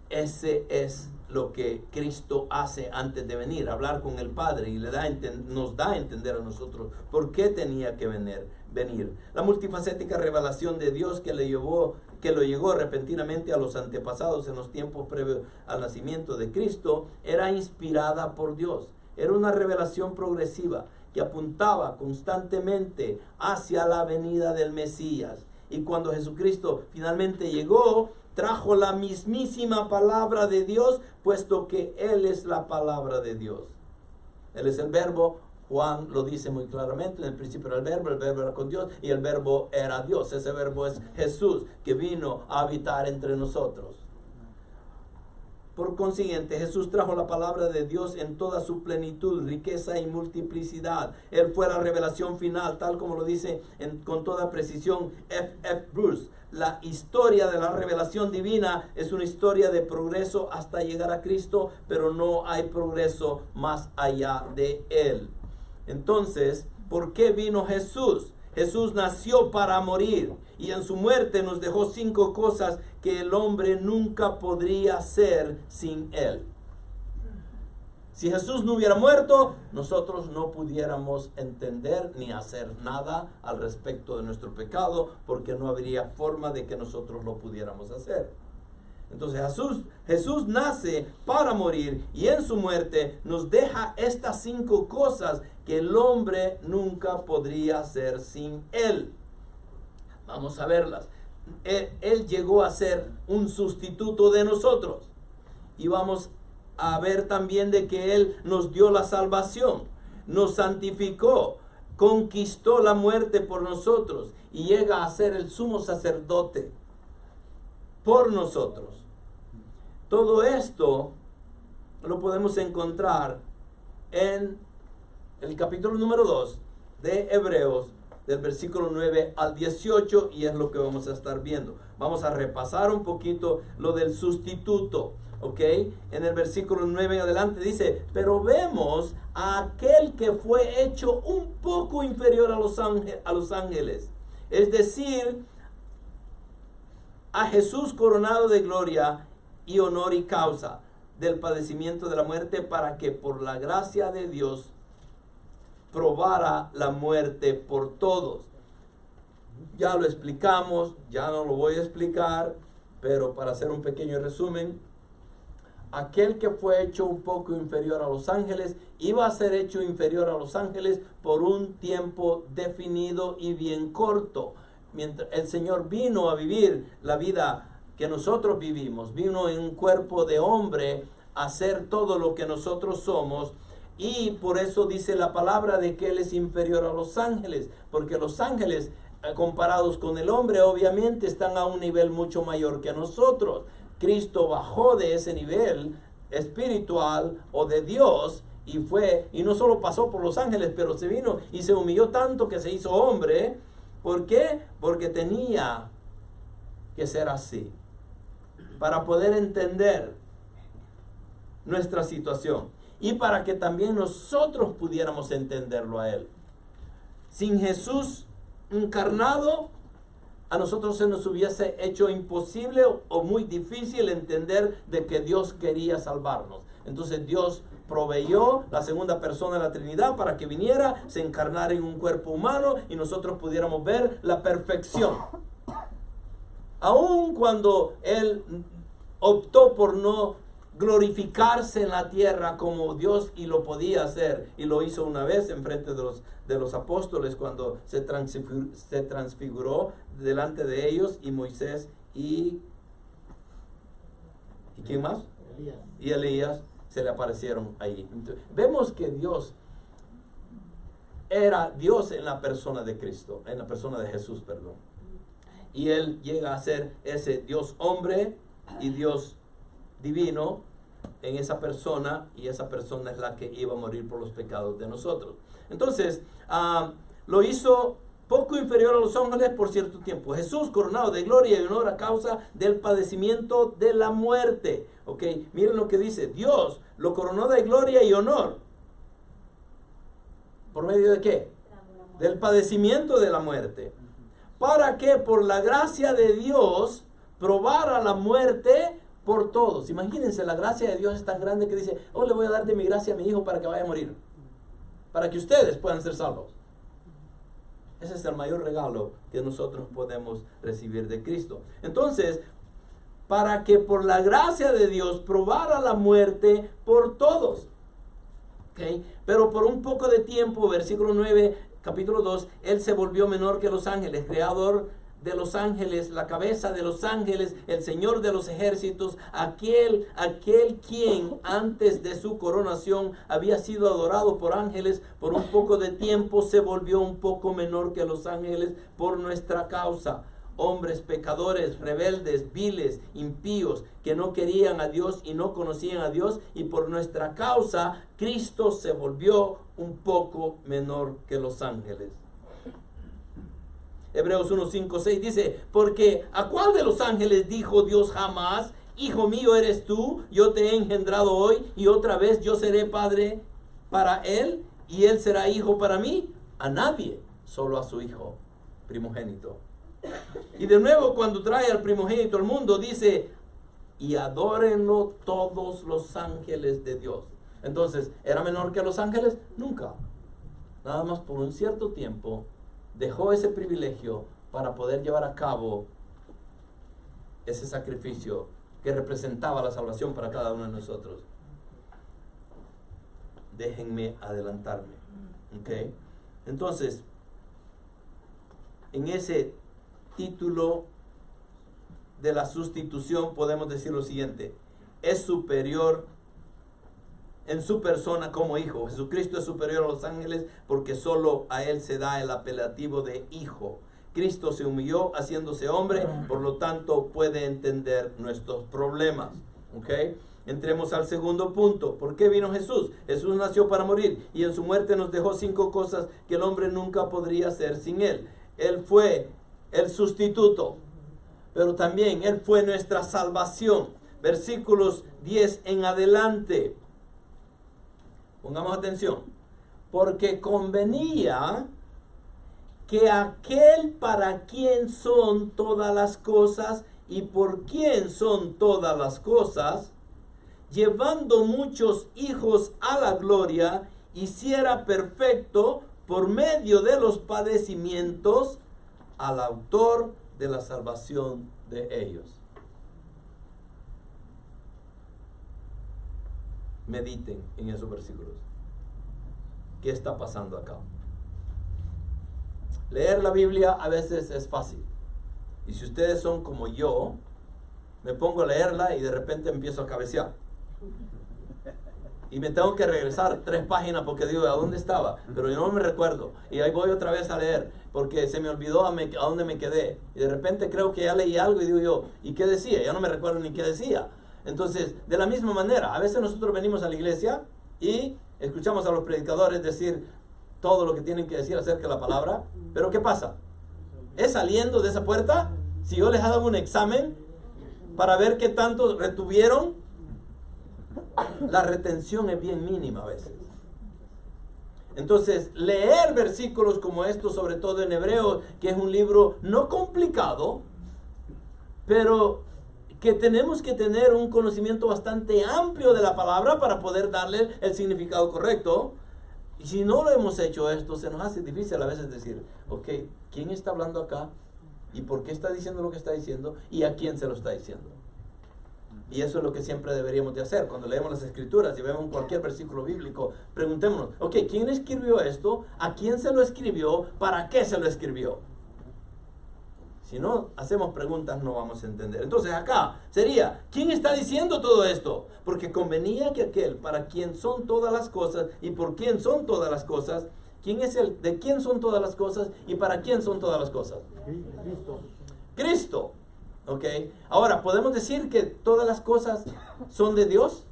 Ese es lo que Cristo hace antes de venir, hablar con el Padre, y nos da a entender a nosotros por qué tenía que venir. La multifacética revelación de Dios que lo llegó repentinamente a los antepasados en los tiempos previos al nacimiento de Cristo, era inspirada por Dios. Era una revelación progresiva que apuntaba constantemente hacia la venida del Mesías. Y cuando Jesucristo finalmente llegó, trajo la mismísima palabra de Dios, puesto que Él es la palabra de Dios. Él es el verbo. Juan lo dice muy claramente: en el principio era el verbo era con Dios y el verbo era Dios. Ese verbo es Jesús, que vino a habitar entre nosotros. Por consiguiente, Jesús trajo la palabra de Dios en toda su plenitud, riqueza y multiplicidad. Él fue la revelación final, tal como lo dice con toda precisión F. Bruce. La historia de la revelación divina es una historia de progreso hasta llegar a Cristo, pero no hay progreso más allá de Él. Entonces, ¿por qué vino Jesús? Jesús nació para morir, y en su muerte nos dejó 5 cosas que el hombre nunca podría hacer sin Él. Si Jesús no hubiera muerto, nosotros no pudiéramos entender ni hacer nada al respecto de nuestro pecado, porque no habría forma de que nosotros lo pudiéramos hacer. Entonces Jesús nace para morir, y en su muerte nos deja estas 5 cosas que el hombre nunca podría hacer sin Él. Vamos a verlas. Él llegó a ser un sustituto de nosotros, y vamos a ver también de que Él nos dio la salvación, nos santificó, conquistó la muerte por nosotros y llega a ser el sumo sacerdote por nosotros. Todo esto lo podemos encontrar en el capítulo número 2 de Hebreos, del versículo 9 al 18, y es lo que vamos a estar viendo. Vamos a repasar un poquito lo del sustituto. ¿Ok? En el versículo 9 en adelante dice: pero vemos a aquel que fue hecho un poco inferior a los ángeles, es decir, a Jesús, coronado de gloria y honor y causa del padecimiento de la muerte, para que por la gracia de Dios probara la muerte por todos. Ya lo explicamos, ya no lo voy a explicar, pero para hacer un pequeño resumen: aquel que fue hecho un poco inferior a los ángeles iba a ser hecho inferior a los ángeles por un tiempo definido y bien corto. Mientras el Señor vino a vivir la vida que nosotros vivimos. Vino en un cuerpo de hombre a hacer todo lo que nosotros somos. Y por eso dice la palabra de que Él es inferior a los ángeles. Porque los ángeles, comparados con el hombre, obviamente están a un nivel mucho mayor que nosotros. Cristo bajó de ese nivel espiritual o de Dios y no solo pasó por los ángeles, pero se vino y se humilló tanto que se hizo hombre. ¿Por qué? Porque tenía que ser así para poder entender nuestra situación y para que también nosotros pudiéramos entenderlo a Él. Sin Jesús encarnado, a nosotros se nos hubiese hecho imposible o muy difícil entender de que Dios quería salvarnos. Entonces Dios proveyó la segunda persona de la Trinidad para que viniera, se encarnara en un cuerpo humano y nosotros pudiéramos ver la perfección. Aun cuando Él optó por no glorificarse en la tierra como Dios y lo podía hacer, y lo hizo una vez en frente de los apóstoles cuando se transfiguró delante de ellos, y Moisés y ¿quién más? Y Elías se le aparecieron ahí. Entonces, vemos que Dios era Dios en la persona de Cristo, en la persona de Jesús, perdón. Y Él llega a ser ese Dios hombre y Dios divino en esa persona, y esa persona es la que iba a morir por los pecados de nosotros. Entonces, lo hizo poco inferior a los ángeles por cierto tiempo. Jesús coronado de gloria y honor a causa del padecimiento de la muerte. Ok, miren lo que dice. Dios lo coronó de gloria y honor. ¿Por medio de qué? Del padecimiento de la muerte. Para que por la gracia de Dios probara la muerte por todos. Imagínense, la gracia de Dios es tan grande que dice, oh, le voy a dar de mi gracia a mi hijo para que vaya a morir, para que ustedes puedan ser salvos. Ese es el mayor regalo que nosotros podemos recibir de Cristo. Entonces, para que por la gracia de Dios probara la muerte por todos. ¿Okay? Pero por un poco de tiempo, versículo 9, capítulo 2, Él se volvió menor que los ángeles, creador de los ángeles, la cabeza de los ángeles, el Señor de los ejércitos, aquel quien antes de su coronación había sido adorado por ángeles, por un poco de tiempo se volvió un poco menor que los ángeles por nuestra causa. Hombres pecadores, rebeldes, viles, impíos, que no querían a Dios y no conocían a Dios, y por nuestra causa Cristo se volvió un poco menor que los ángeles. Hebreos 1, 5, 6 dice, porque ¿a cuál de los ángeles dijo Dios jamás, hijo mío eres tú, yo te he engendrado hoy, y otra vez yo seré padre para él, y él será hijo para mí? A nadie, solo a su hijo primogénito. Y de nuevo, cuando trae al primogénito al mundo, dice, y adórenlo todos los ángeles de Dios. Entonces, ¿era menor que los ángeles? Nunca. Nada más por un cierto tiempo dejó ese privilegio para poder llevar a cabo ese sacrificio que representaba la salvación para cada uno de nosotros. Déjenme adelantarme. ¿Okay? Entonces, en ese título de la sustitución podemos decir lo siguiente: es superior en su persona como hijo. Jesucristo es superior a los ángeles porque solo a Él se da el apelativo de hijo. Cristo se humilló haciéndose hombre, por lo tanto puede entender nuestros problemas. ¿Ok? Entremos al segundo punto. ¿Por qué vino Jesús? Jesús nació para morir y en su muerte nos dejó 5 cosas que el hombre nunca podría hacer sin Él. Él fue el sustituto, pero también Él fue nuestra salvación. Versículos 10 en adelante. Pongamos atención. Porque convenía que aquel para quien son todas las cosas y por quien son todas las cosas, llevando muchos hijos a la gloria, hiciera perfecto por medio de los padecimientos al autor de la salvación de ellos. Mediten en esos versículos. ¿Qué está pasando acá? Leer la Biblia a veces es fácil. Y si ustedes son como yo, me pongo a leerla y de repente empiezo a cabecear. Y me tengo que regresar 3 páginas porque digo, ¿a dónde estaba? Pero yo no me recuerdo. Y ahí voy otra vez a leer porque se me olvidó a dónde me quedé. Y de repente creo que ya leí algo y digo yo, ¿y qué decía? Ya no me recuerdo ni qué decía. Entonces, de la misma manera, a veces nosotros venimos a la iglesia y escuchamos a los predicadores decir todo lo que tienen que decir acerca de la palabra. Pero ¿qué pasa? Es saliendo de esa puerta, si yo les hago un examen para ver qué tanto retuvieron, la retención es bien mínima a veces. Entonces, leer versículos como estos, sobre todo en Hebreos, que es un libro no complicado, pero que tenemos que tener un conocimiento bastante amplio de la palabra para poder darle el significado correcto. Y si no lo hemos hecho esto, se nos hace difícil a veces decir, ok, ¿quién está hablando acá? ¿Y por qué está diciendo lo que está diciendo? ¿Y a quién se lo está diciendo? Y eso es lo que siempre deberíamos de hacer. Cuando leemos las escrituras y vemos cualquier versículo bíblico, preguntémonos, ok, ¿quién escribió esto? ¿A quién se lo escribió? ¿Para qué se lo escribió? Si no hacemos preguntas, no vamos a entender. Entonces acá sería, ¿quién está diciendo todo esto? Porque convenía que aquel para quien son todas las cosas y por quién son todas las cosas, ¿quién es el de quién son todas las cosas y para quién son todas las cosas? Cristo. Cristo. Ok, ahora, ¿podemos decir que todas las cosas son de Dios?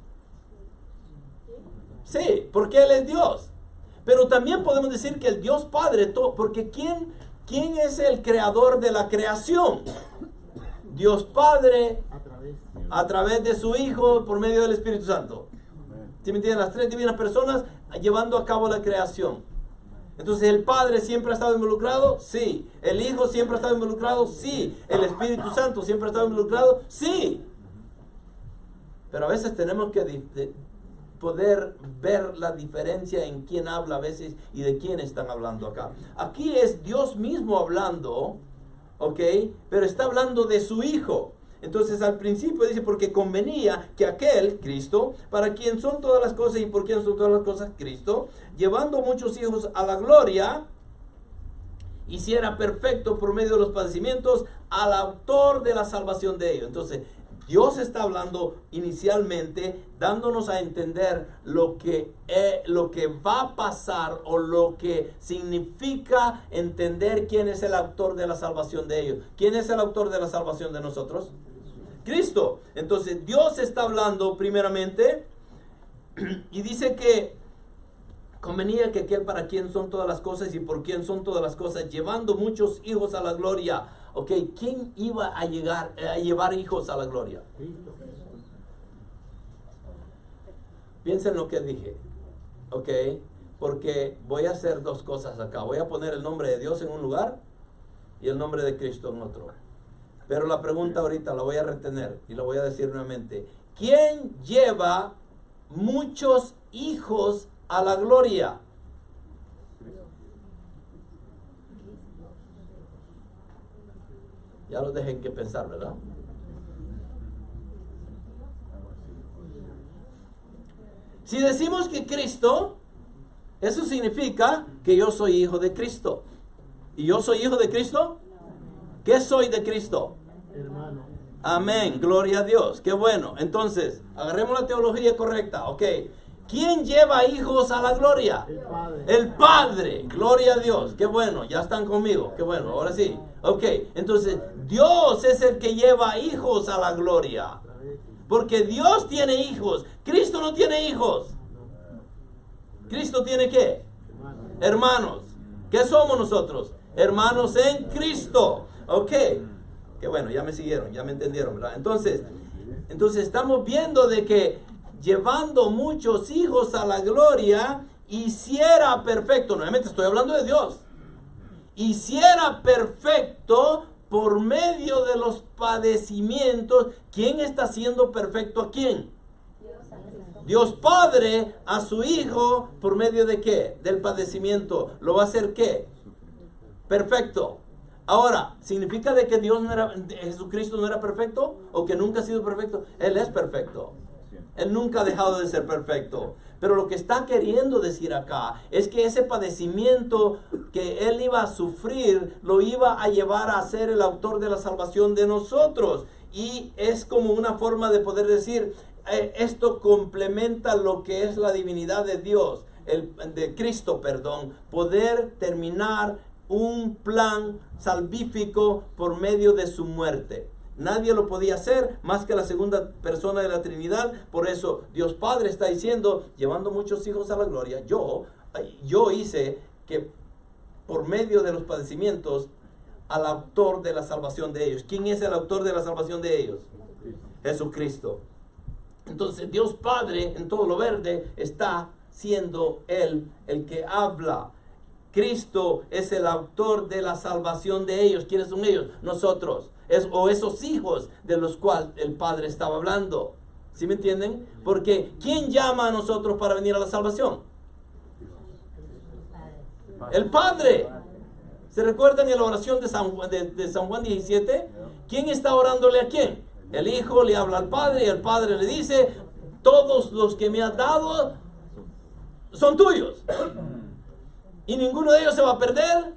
Sí, porque Él es Dios. Pero también podemos decir que el Dios Padre, porque ¿quién es el creador de la creación? Dios Padre a través de su Hijo por medio del Espíritu Santo. ¿Sí me entienden? Las 3 divinas personas llevando a cabo la creación. Entonces, ¿el Padre siempre ha estado involucrado? Sí. ¿El Hijo siempre ha estado involucrado? Sí. ¿El Espíritu Santo siempre ha estado involucrado? Sí. Pero a veces tenemos que poder ver la diferencia en quién habla a veces y de quién están hablando acá. Aquí es Dios mismo hablando, ¿ok? Pero está hablando de su Hijo. Entonces al principio dice, porque convenía que aquel, Cristo, para quien son todas las cosas y por quien son todas las cosas, Cristo, llevando muchos hijos a la gloria, hiciera perfecto por medio de los padecimientos al autor de la salvación de ellos. Entonces Dios está hablando inicialmente, dándonos a entender lo que va a pasar o lo que significa entender quién es el autor de la salvación de ellos. ¿Quién es el autor de la salvación de nosotros? Cristo. Entonces Dios está hablando primeramente y dice que convenía que aquel para quien son todas las cosas y por quien son todas las cosas, llevando muchos hijos a la gloria. Ok, ¿quién iba a llevar hijos a la gloria? Cristo. Piensen lo que dije, ok, porque voy a hacer 2 cosas acá. Voy a poner el nombre de Dios en un lugar y el nombre de Cristo en otro. Pero la pregunta ahorita la voy a retener y la voy a decir nuevamente. ¿Quién lleva muchos hijos a la gloria? Ya los dejen que pensar, ¿verdad? Si decimos que Cristo, eso significa que yo soy hijo de Cristo. ¿Y yo soy hijo de Cristo? ¿Qué soy de Cristo? Hermano. Amén, gloria a Dios, qué bueno. Entonces, agarremos la teología correcta, ok. ¿Quién lleva hijos a la gloria? El Padre. El Padre, gloria a Dios, qué bueno, ya están conmigo, qué bueno, ahora sí. Ok, entonces, Dios es el que lleva hijos a la gloria. Porque Dios tiene hijos, Cristo no tiene hijos. ¿Cristo tiene qué? Hermanos. ¿Qué somos nosotros? Hermanos en Cristo. Ok, qué bueno, ya me siguieron, ya me entendieron, ¿verdad? Entonces estamos viendo de que llevando muchos hijos a la gloria, hiciera perfecto, nuevamente estoy hablando de Dios, hiciera perfecto por medio de los padecimientos. ¿Quién está haciendo perfecto a quién? Dios Padre a su Hijo, ¿por medio de qué? Del padecimiento. ¿Lo va a hacer qué? Perfecto. Ahora, ¿significa de que Jesucristo no era perfecto? ¿O que nunca ha sido perfecto? Él es perfecto. Él nunca ha dejado de ser perfecto. Pero lo que está queriendo decir acá es que ese padecimiento que Él iba a sufrir, lo iba a llevar a ser el autor de la salvación de nosotros. y es como una forma de poder decir, esto complementa lo que es la divinidad de Dios, de Cristo, perdón, poder terminar un plan salvífico por medio de su muerte. Nadie lo podía hacer más que la segunda persona de la Trinidad. Por eso Dios Padre está diciendo, llevando muchos hijos a la gloria, yo hice que por medio de los padecimientos al autor de la salvación de ellos. ¿Quién es el autor de la salvación de ellos? Jesucristo. Entonces Dios Padre en todo lo verde está siendo Él el que habla. Cristo es el autor de la salvación de ellos. ¿Quiénes son ellos? Nosotros. O esos hijos de los cuales el Padre estaba hablando. ¿Sí me entienden? Porque ¿quién llama a nosotros para venir a la salvación? El Padre. ¿Se recuerdan en la oración de San Juan 17? ¿Quién está orándole a quién? El Hijo le habla al Padre y el Padre le dice, todos los que me has dado son tuyos. Y ninguno de ellos se va a perder.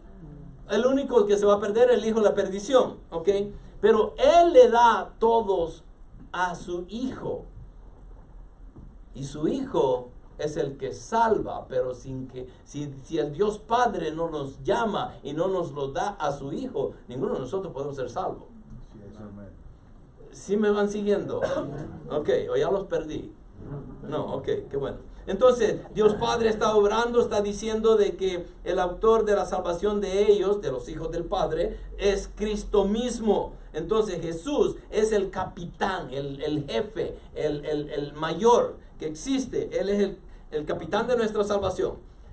El único que se va a perder es el Hijo de la perdición. ¿Ok? Pero Él le da todos a su Hijo. Y su Hijo es el que salva, pero sin que si el Dios Padre no nos llama y no nos lo da a su Hijo, ninguno de nosotros podemos ser salvos. ¿Sí me van siguiendo? Ok, o ya los perdí. No, ok, qué bueno. Entonces, Dios Padre está obrando, está diciendo de que el autor de la salvación de ellos, de los hijos del Padre, es Cristo mismo. Entonces, Jesús es el capitán, el jefe, el mayor que existe. Él es el capitán de nuestra salvación.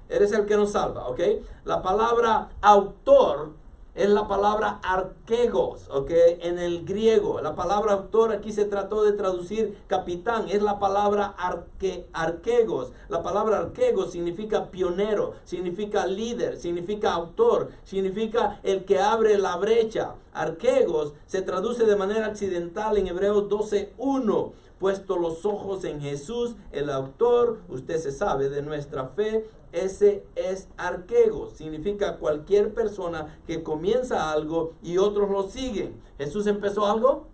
Él es el que nos salva, ¿ok? La palabra autor es la palabra arquegos, ¿ok? En el griego. La palabra autor aquí se trató de traducir capitán. Es la palabra arquegos. La palabra arquegos significa pionero, significa líder, significa autor, significa el que abre la brecha. Arquegos se traduce de manera accidental en Hebreos 12:1. Puesto los ojos en Jesús, el autor, usted se sabe, de nuestra fe. Ese es arquegos, significa cualquier persona que comienza algo y otros lo siguen. ¿Jesús empezó algo?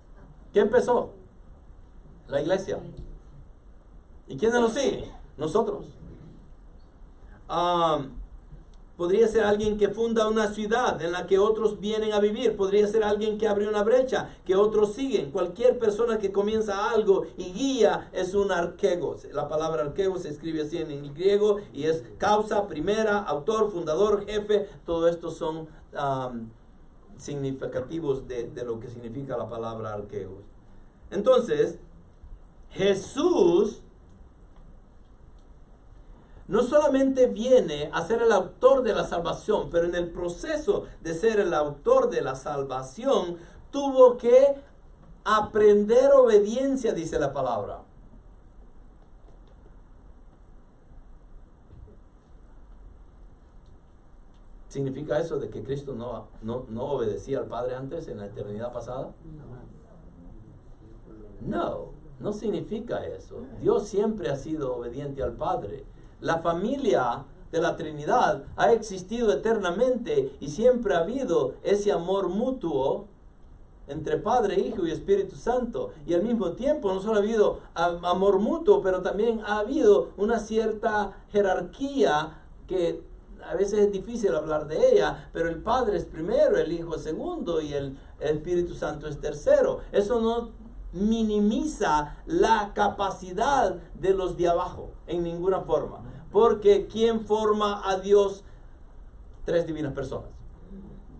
¿Qué empezó? La iglesia. ¿Y quiénes lo siguen? Nosotros. Podría ser alguien que funda una ciudad en la que otros vienen a vivir. Podría ser alguien que abre una brecha que otros siguen. Cualquier persona que comienza algo y guía es un arquegos. La palabra arquegos se escribe así en el griego y es causa, primera, autor, fundador, jefe. Todo esto son significativos de lo que significa la palabra arquegos. Entonces, Jesús no solamente viene a ser el autor de la salvación, pero en el proceso de ser el autor de la salvación, tuvo que aprender obediencia, dice la palabra. ¿Significa eso de que Cristo no obedecía al Padre antes, en la eternidad pasada? No significa eso. Dios siempre ha sido obediente al Padre. La familia de la Trinidad ha existido eternamente y siempre ha habido ese amor mutuo entre Padre, Hijo y Espíritu Santo. Y al mismo tiempo no solo ha habido amor mutuo, pero también ha habido una cierta jerarquía que a veces es difícil hablar de ella, pero el Padre es primero, el Hijo es segundo y el Espíritu Santo es tercero. Eso no minimiza la capacidad de los de abajo en ninguna forma. Porque ¿quién forma a Dios? Tres divinas personas: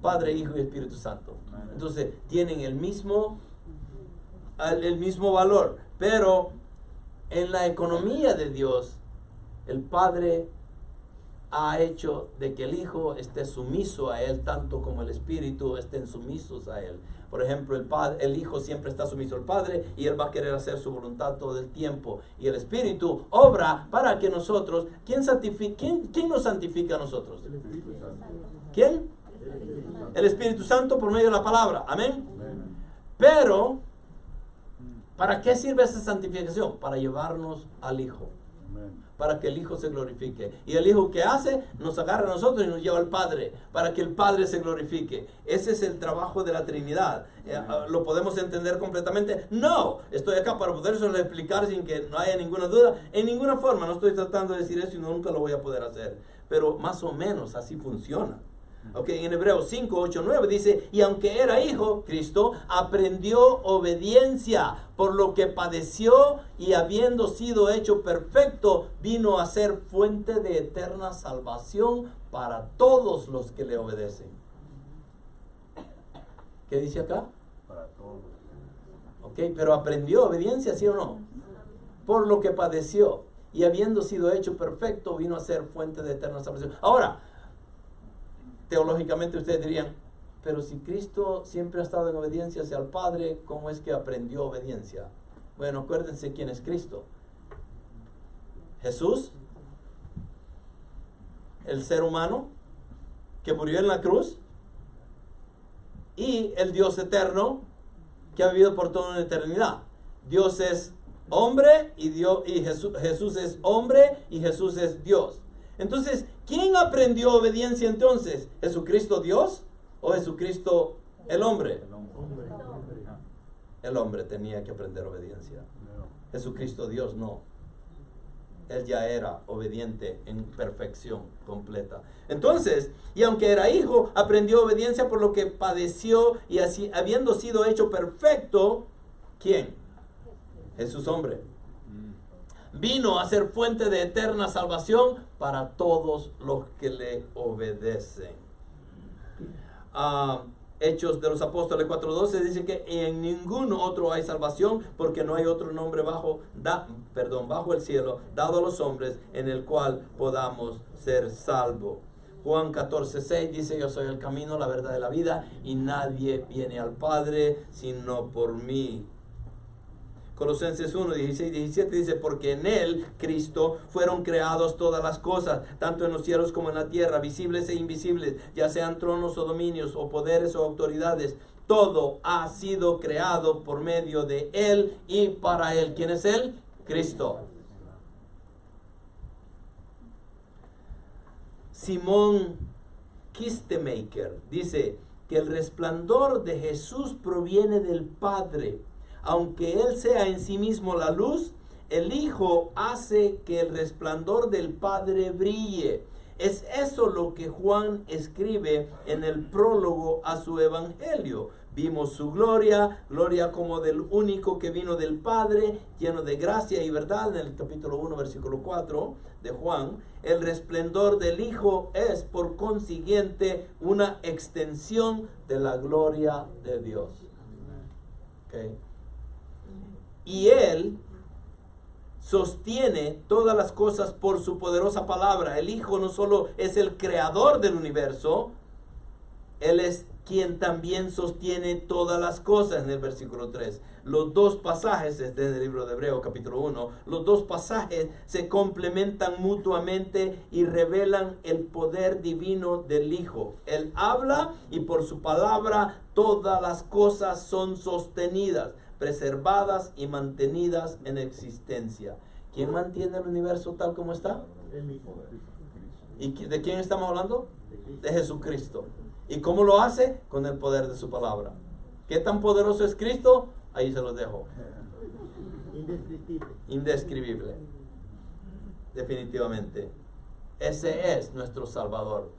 Padre, Hijo y Espíritu Santo. Entonces tienen el mismo valor. Pero en la economía de Dios, el Padre ha hecho de que el Hijo esté sumiso a Él, tanto como el Espíritu estén sumisos a Él. Por ejemplo, el Hijo siempre está sumiso al Padre y Él va a querer hacer su voluntad todo el tiempo. Y el Espíritu obra para que nosotros... ¿Quién nos santifica a nosotros? ¿Quién? El Espíritu Santo por medio de la palabra. Amén. Pero, ¿para qué sirve esa santificación? Para llevarnos al Hijo. para que el Hijo se glorifique. Y el Hijo, ¿qué hace? Nos agarra a nosotros y nos lleva al Padre, para que el Padre se glorifique. Ese es el trabajo de la Trinidad. ¿Lo podemos entender completamente? No, estoy acá para poderlo explicar sin que no haya ninguna duda. En ninguna forma, no estoy tratando de decir eso y nunca lo voy a poder hacer. Pero más o menos así funciona. Okay, en Hebreos 5, 8, 9 dice, y aunque era hijo, Cristo aprendió obediencia, por lo que padeció, y habiendo sido hecho perfecto, vino a ser fuente de eterna salvación para todos los que le obedecen. ¿Qué dice acá? Para todos. Ok, pero aprendió obediencia, ¿sí o no? Por lo que padeció, y habiendo sido hecho perfecto, vino a ser fuente de eterna salvación. Ahora, teológicamente ustedes dirían, pero si Cristo siempre ha estado en obediencia hacia el Padre, ¿cómo es que aprendió obediencia? Bueno, acuérdense quién es Cristo. Jesús, el ser humano que murió en la cruz, y el Dios eterno que ha vivido por toda una eternidad. Dios es hombre y Jesús es hombre y Jesús es Dios. Entonces, ¿quién aprendió obediencia entonces? ¿Jesucristo Dios o Jesucristo el hombre? El hombre tenía que aprender obediencia. Jesucristo Dios no. Él ya era obediente en perfección completa. Entonces, y aunque era hijo, aprendió obediencia por lo que padeció, y así, habiendo sido hecho perfecto, ¿quién? Jesús hombre. Vino a ser fuente de eterna salvación para todos los que le obedecen. Hechos de los Apóstoles 4:12 dice que en ningún otro hay salvación, porque no hay otro nombre bajo el cielo dado a los hombres en el cual podamos ser salvos. Juan 14:6 dice, yo soy el camino, la verdad y la vida, y nadie viene al Padre sino por mí. Colosenses 1, 16, 17 dice, porque en Él, Cristo, fueron creados todas las cosas, tanto en los cielos como en la tierra, visibles e invisibles, ya sean tronos o dominios, o poderes o autoridades. Todo ha sido creado por medio de Él y para Él. ¿Quién es Él? Cristo. Simón Kistemaker dice que el resplandor de Jesús proviene del Padre. Aunque Él sea en sí mismo la luz, el Hijo hace que el resplandor del Padre brille. Es eso lo que Juan escribe en el prólogo a su evangelio. Vimos su gloria, gloria como del único que vino del Padre, lleno de gracia y verdad, en el capítulo 1, versículo 4 de Juan. El resplandor del Hijo es, por consiguiente, una extensión de la gloria de Dios. Okay. Y Él sostiene todas las cosas por su poderosa palabra. El Hijo no solo es el creador del universo, Él es quien también sostiene todas las cosas, en el versículo 3. Los dos pasajes, este es el libro de Hebreos capítulo 1, los dos pasajes se complementan mutuamente y revelan el poder divino del Hijo. Él habla y por su palabra todas las cosas son sostenidas, preservadas y mantenidas en existencia. ¿Quién mantiene el universo tal como está? ¿Y de quién estamos hablando? De Jesucristo. ¿Y cómo lo hace? Con el poder de su palabra. ¿Qué tan poderoso es Cristo? Ahí se los dejo. Indescribible. Definitivamente. Ese es nuestro Salvador.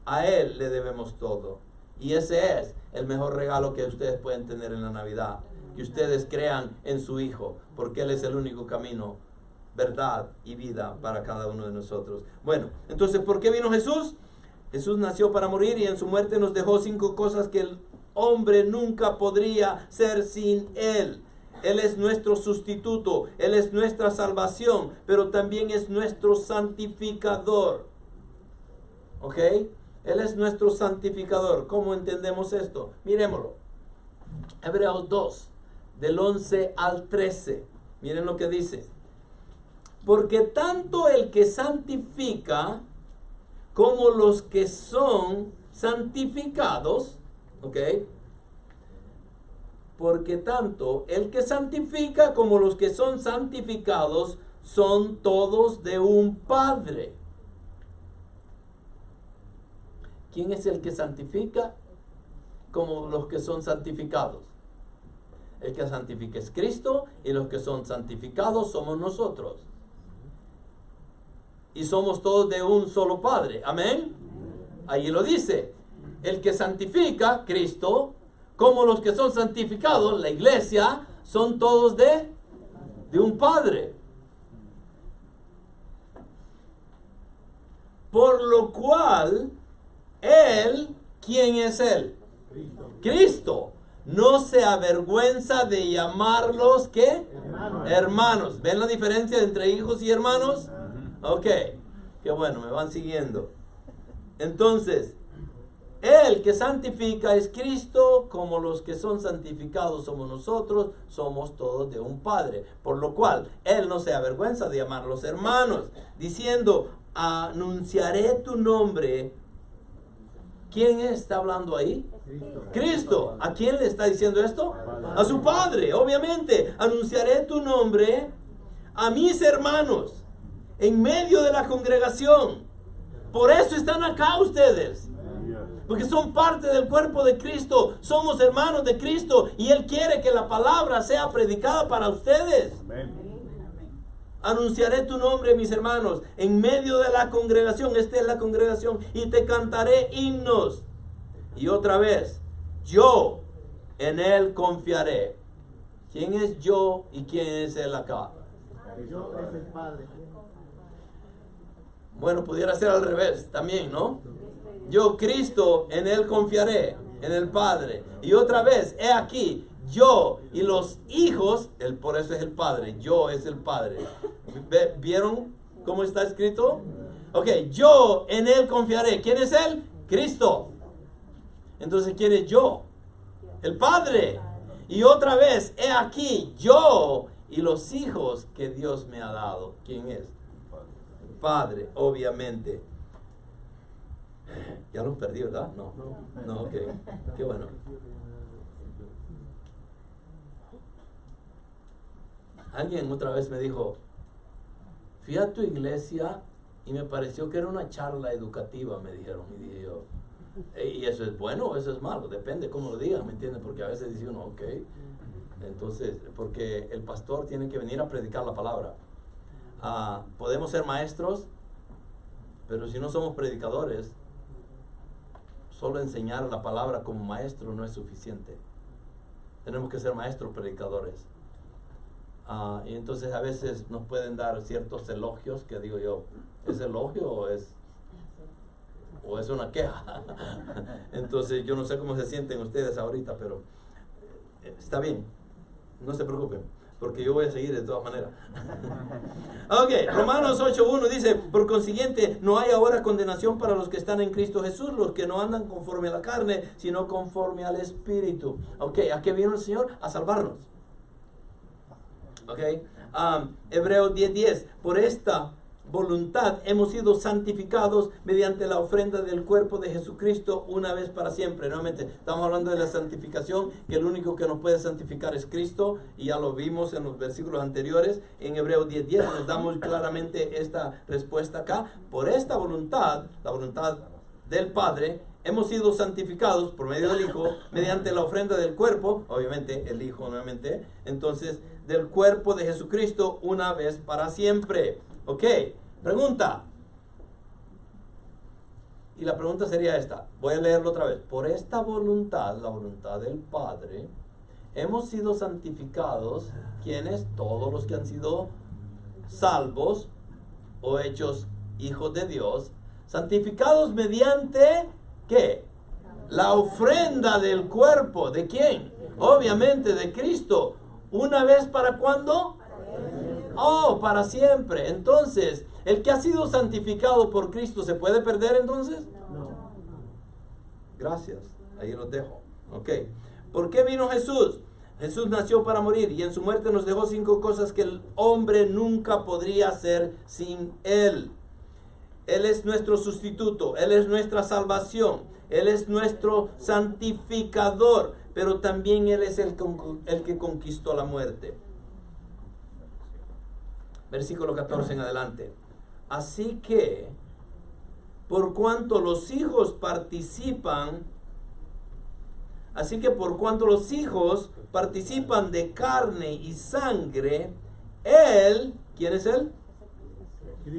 A Él le debemos todo. Y ese es el mejor regalo que ustedes pueden tener en la Navidad. Que ustedes crean en su Hijo, porque Él es el único camino, verdad y vida para cada uno de nosotros. Bueno, entonces, ¿por qué vino Jesús? Jesús nació para morir y en su muerte nos dejó 5 cosas que el hombre nunca podría ser sin Él. Él es nuestro sustituto, Él es nuestra salvación, pero también es nuestro santificador. ¿Ok? Él es nuestro santificador. ¿Cómo entendemos esto? Miremoslo. Hebreos 2, del 11 al 13. Miren lo que dice. Porque tanto el que santifica como los que son santificados, ¿ok? Porque tanto el que santifica como los que son santificados son todos de un Padre. ¿Quién es el que santifica? Como los que son santificados. El que santifica es Cristo, y los que son santificados somos nosotros. Y somos todos de un solo Padre. Amén. Ahí lo dice. El que santifica, Cristo, como los que son santificados, la iglesia, son todos de un Padre. Por lo cual, Él, ¿quién es Él? Cristo. No se avergüenza de llamarlos, ¿qué? Hermanos. ¿Ven la diferencia entre hijos y hermanos? Ok. Qué bueno, me van siguiendo. Entonces, el que santifica es Cristo, como los que son santificados somos nosotros, somos todos de un Padre. Por lo cual, Él no se avergüenza de llamarlos hermanos, diciendo, anunciaré tu nombre. ¿Quién está hablando ahí? Cristo. ¿A quién le está diciendo esto? A su Padre, obviamente. Anunciaré tu nombre a mis hermanos en medio de la congregación. Por eso están acá ustedes. Porque son parte del cuerpo de Cristo. Somos hermanos de Cristo. Y Él quiere que la palabra sea predicada para ustedes. Anunciaré tu nombre, mis hermanos, en medio de la congregación. Esta es la congregación. Y te cantaré himnos. Y otra vez, yo en Él confiaré. ¿Quién es yo y quién es Él acá? Yo es el Padre. Bueno, pudiera ser al revés también, ¿no? Yo, Cristo, en Él confiaré, en el Padre. Y otra vez, he aquí, yo y los hijos, por eso es el Padre, yo es el Padre. ¿Vieron cómo está escrito? Ok, yo en Él confiaré. ¿Quién es Él? Cristo. Entonces, ¿quién es yo? El Padre. Y otra vez, he aquí, yo y los hijos que Dios me ha dado. ¿Quién es? El Padre, obviamente. Ya los perdí, ¿verdad? No, ok. Qué bueno. Alguien otra vez me dijo, fui a tu iglesia y me pareció que era una charla educativa, me dijeron. Y dije yo, ¿y eso es bueno o eso es malo? Depende cómo lo digan, ¿me entienden? Porque a veces dice uno, ok. Entonces, porque el pastor tiene que venir a predicar la palabra. Podemos ser maestros, pero si no somos predicadores, solo enseñar la palabra como maestro no es suficiente. Tenemos que ser maestros predicadores. Y entonces a veces nos pueden dar ciertos elogios que digo yo, ¿es elogio o es una queja? Entonces yo no sé cómo se sienten ustedes ahorita, pero está bien, no se preocupen, porque yo voy a seguir de todas maneras. Ok, Romanos 8:1 dice, por consiguiente, no hay ahora condenación para los que están en Cristo Jesús, los que no andan conforme a la carne, sino conforme al Espíritu. Ok, ¿a qué vino el Señor? A salvarnos. Ok, Hebreos 10:10, por esta voluntad hemos sido santificados mediante la ofrenda del cuerpo de Jesucristo una vez para siempre. Nuevamente, estamos hablando de la santificación, que el único que nos puede santificar es Cristo, y ya lo vimos en los versículos anteriores. En Hebreos 10:10 nos da muy claramente esta respuesta acá. Por esta voluntad, la voluntad del Padre, hemos sido santificados por medio del Hijo, mediante la ofrenda del cuerpo, obviamente el Hijo nuevamente, entonces del cuerpo de Jesucristo una vez para siempre. Ok, pregunta. Y la pregunta sería esta, voy a leerlo otra vez. Por esta voluntad, la voluntad del Padre, hemos sido santificados, ¿quiénes? Todos los que han sido salvos o hechos hijos de Dios, santificados mediante, ¿qué? La ofrenda del cuerpo, ¿de quién? Obviamente de Cristo. ¿Una vez para cuándo? Oh, para siempre. Entonces, el que ha sido santificado por Cristo, ¿se puede perder entonces? No. Gracias, ahí los dejo. Ok, ¿por qué vino Jesús? Jesús nació para morir y en su muerte nos dejó 5 cosas que el hombre nunca podría hacer sin Él. Él es nuestro sustituto, Él es nuestra salvación, Él es nuestro santificador, pero también Él es el que conquistó la muerte. versículo 14 en adelante. Así que, por cuanto los hijos participan de carne y sangre, Él, ¿quién es Él?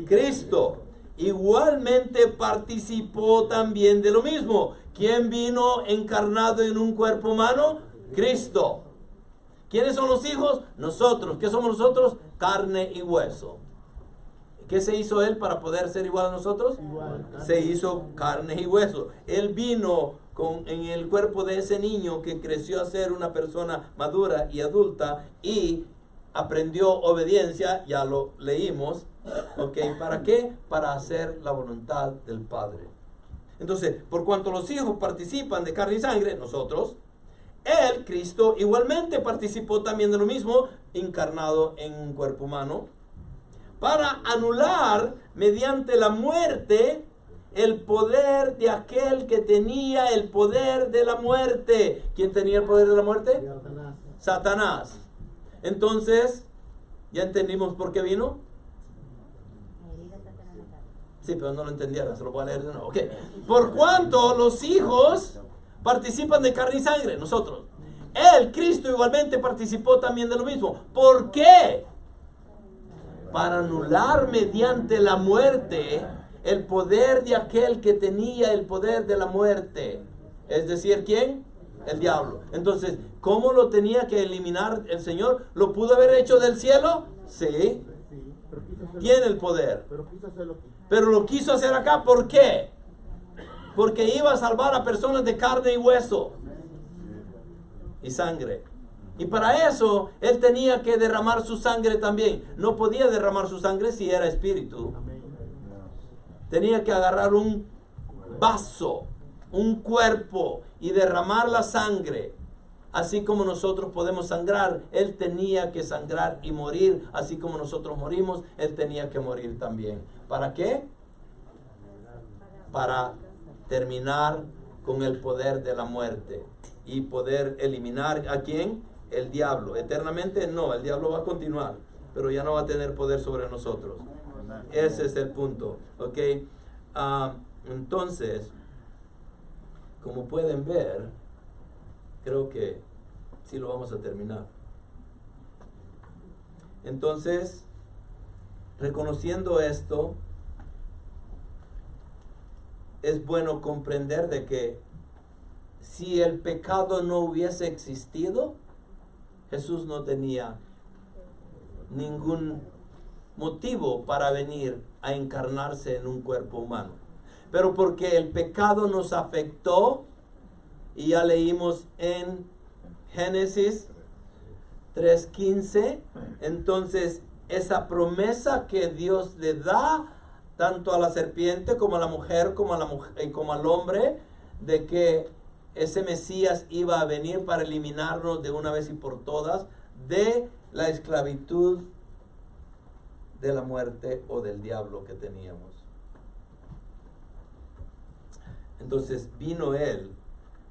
Cristo. Igualmente participó también de lo mismo. ¿Quién vino encarnado en un cuerpo humano? Cristo. ¿Quiénes son los hijos? Nosotros. ¿Qué somos nosotros? Carne y hueso. ¿Qué se hizo Él para poder ser igual a nosotros? Se hizo carne y hueso. Él vino en el cuerpo de ese niño que creció a ser una persona madura y adulta y aprendió obediencia, ya lo leímos. ¿Ok? ¿Para qué? Para hacer la voluntad del Padre. Entonces, por cuanto los hijos participan de carne y sangre, nosotros, Él, Cristo, igualmente participó también de lo mismo, encarnado en un cuerpo humano, para anular mediante la muerte el poder de aquel que tenía el poder de la muerte. ¿Quién tenía el poder de la muerte? Satanás. Entonces, ¿ya entendimos por qué vino? Sí, pero no lo entendieron, se lo voy a leer de nuevo. Okay. Por cuanto los hijos participan de carne y sangre, nosotros. Él, Cristo, igualmente participó también de lo mismo. ¿Por qué? Para anular mediante la muerte el poder de aquel que tenía el poder de la muerte. Es decir, ¿quién? El diablo. Entonces, ¿cómo lo tenía que eliminar el Señor? ¿Lo pudo haber hecho del cielo? Sí. Tiene el poder. Pero lo quiso hacer acá. ¿Por qué? Porque iba a salvar a personas de carne y hueso y sangre. Y para eso Él tenía que derramar su sangre también. No podía derramar su sangre si era espíritu. Tenía que agarrar un vaso, un cuerpo y derramar la sangre. Así como nosotros podemos sangrar, Él tenía que sangrar y morir. Así como nosotros morimos, Él tenía que morir también. ¿Para qué? Para terminar con el poder de la muerte y poder eliminar ¿a quién? El diablo. Eternamente no, el diablo va a continuar, pero ya no va a tener poder sobre nosotros. Ese es el punto. ¿Ok? Entonces, como pueden ver, creo que sí lo vamos a terminar. Entonces, reconociendo esto, es bueno comprender de que si el pecado no hubiese existido, Jesús no tenía ningún motivo para venir a encarnarse en un cuerpo humano. Pero porque el pecado nos afectó, y ya leímos en Génesis 3:15, entonces esa promesa que Dios le da tanto a la serpiente como a la mujer, como al hombre, de que ese Mesías iba a venir para eliminarnos de una vez y por todas de la esclavitud de la muerte o del diablo que teníamos. Entonces vino Él,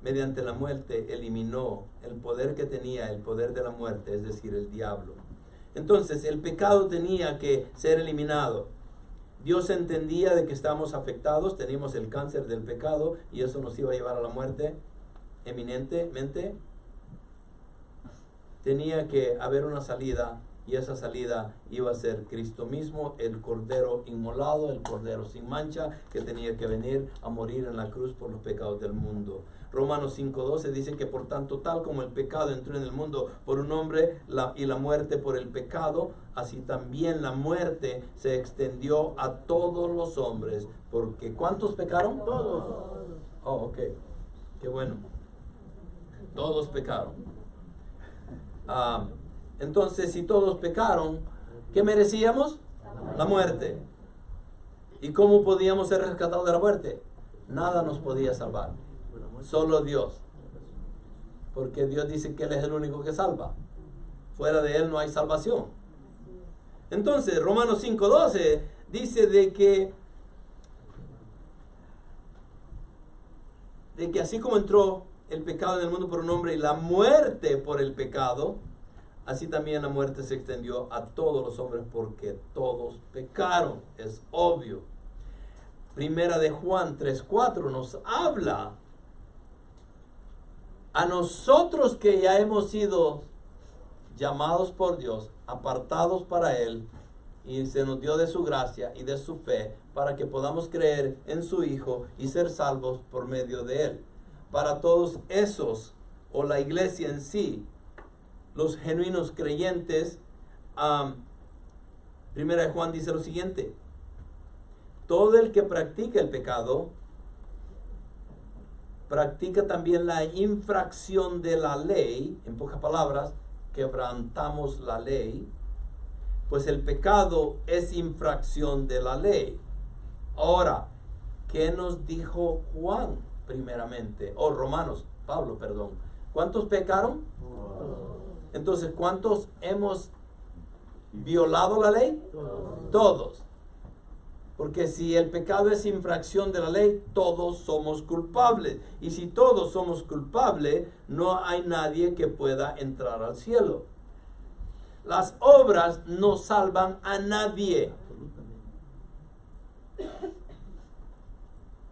mediante la muerte eliminó el poder que tenía, el poder de la muerte, es decir, el diablo. Entonces el pecado tenía que ser eliminado. Dios entendía de que estábamos afectados, teníamos el cáncer del pecado y eso nos iba a llevar a la muerte eminentemente. Tenía que haber una salida y esa salida iba a ser Cristo mismo, el Cordero inmolado, el Cordero sin mancha, que tenía que venir a morir en la cruz por los pecados del mundo. Romanos 5:12 dice que por tanto, tal como el pecado entró en el mundo por un hombre y la muerte por el pecado, así también la muerte se extendió a todos los hombres. Porque ¿cuántos pecaron? Todos. Oh, ok. Qué bueno. Todos pecaron. Entonces, si todos pecaron, ¿qué merecíamos? La muerte. ¿Y cómo podíamos ser rescatados de la muerte? Nada nos podía salvar. Solo Dios. Porque Dios dice que Él es el único que salva. Fuera de Él no hay salvación. Entonces, Romanos 5:12 dice de que así como entró el pecado en el mundo por un hombre y la muerte por el pecado, así también la muerte se extendió a todos los hombres porque todos pecaron. Es obvio. Primera de Juan 3:4 nos habla a nosotros que ya hemos sido llamados por Dios, apartados para Él, y se nos dio de su gracia y de su fe para que podamos creer en su Hijo y ser salvos por medio de Él. Para todos esos, o la iglesia en sí, los genuinos creyentes, Primera de Juan dice lo siguiente: todo el que practica el pecado practica también la infracción de la ley. En pocas palabras, quebrantamos la ley, pues el pecado es infracción de la ley. Ahora, ¿qué nos dijo Juan primeramente? Pablo, perdón. ¿Cuántos pecaron? Entonces, ¿cuántos hemos violado la ley? Todos. Porque si el pecado es infracción de la ley, todos somos culpables. Y si todos somos culpables, no hay nadie que pueda entrar al cielo. Las obras no salvan a nadie.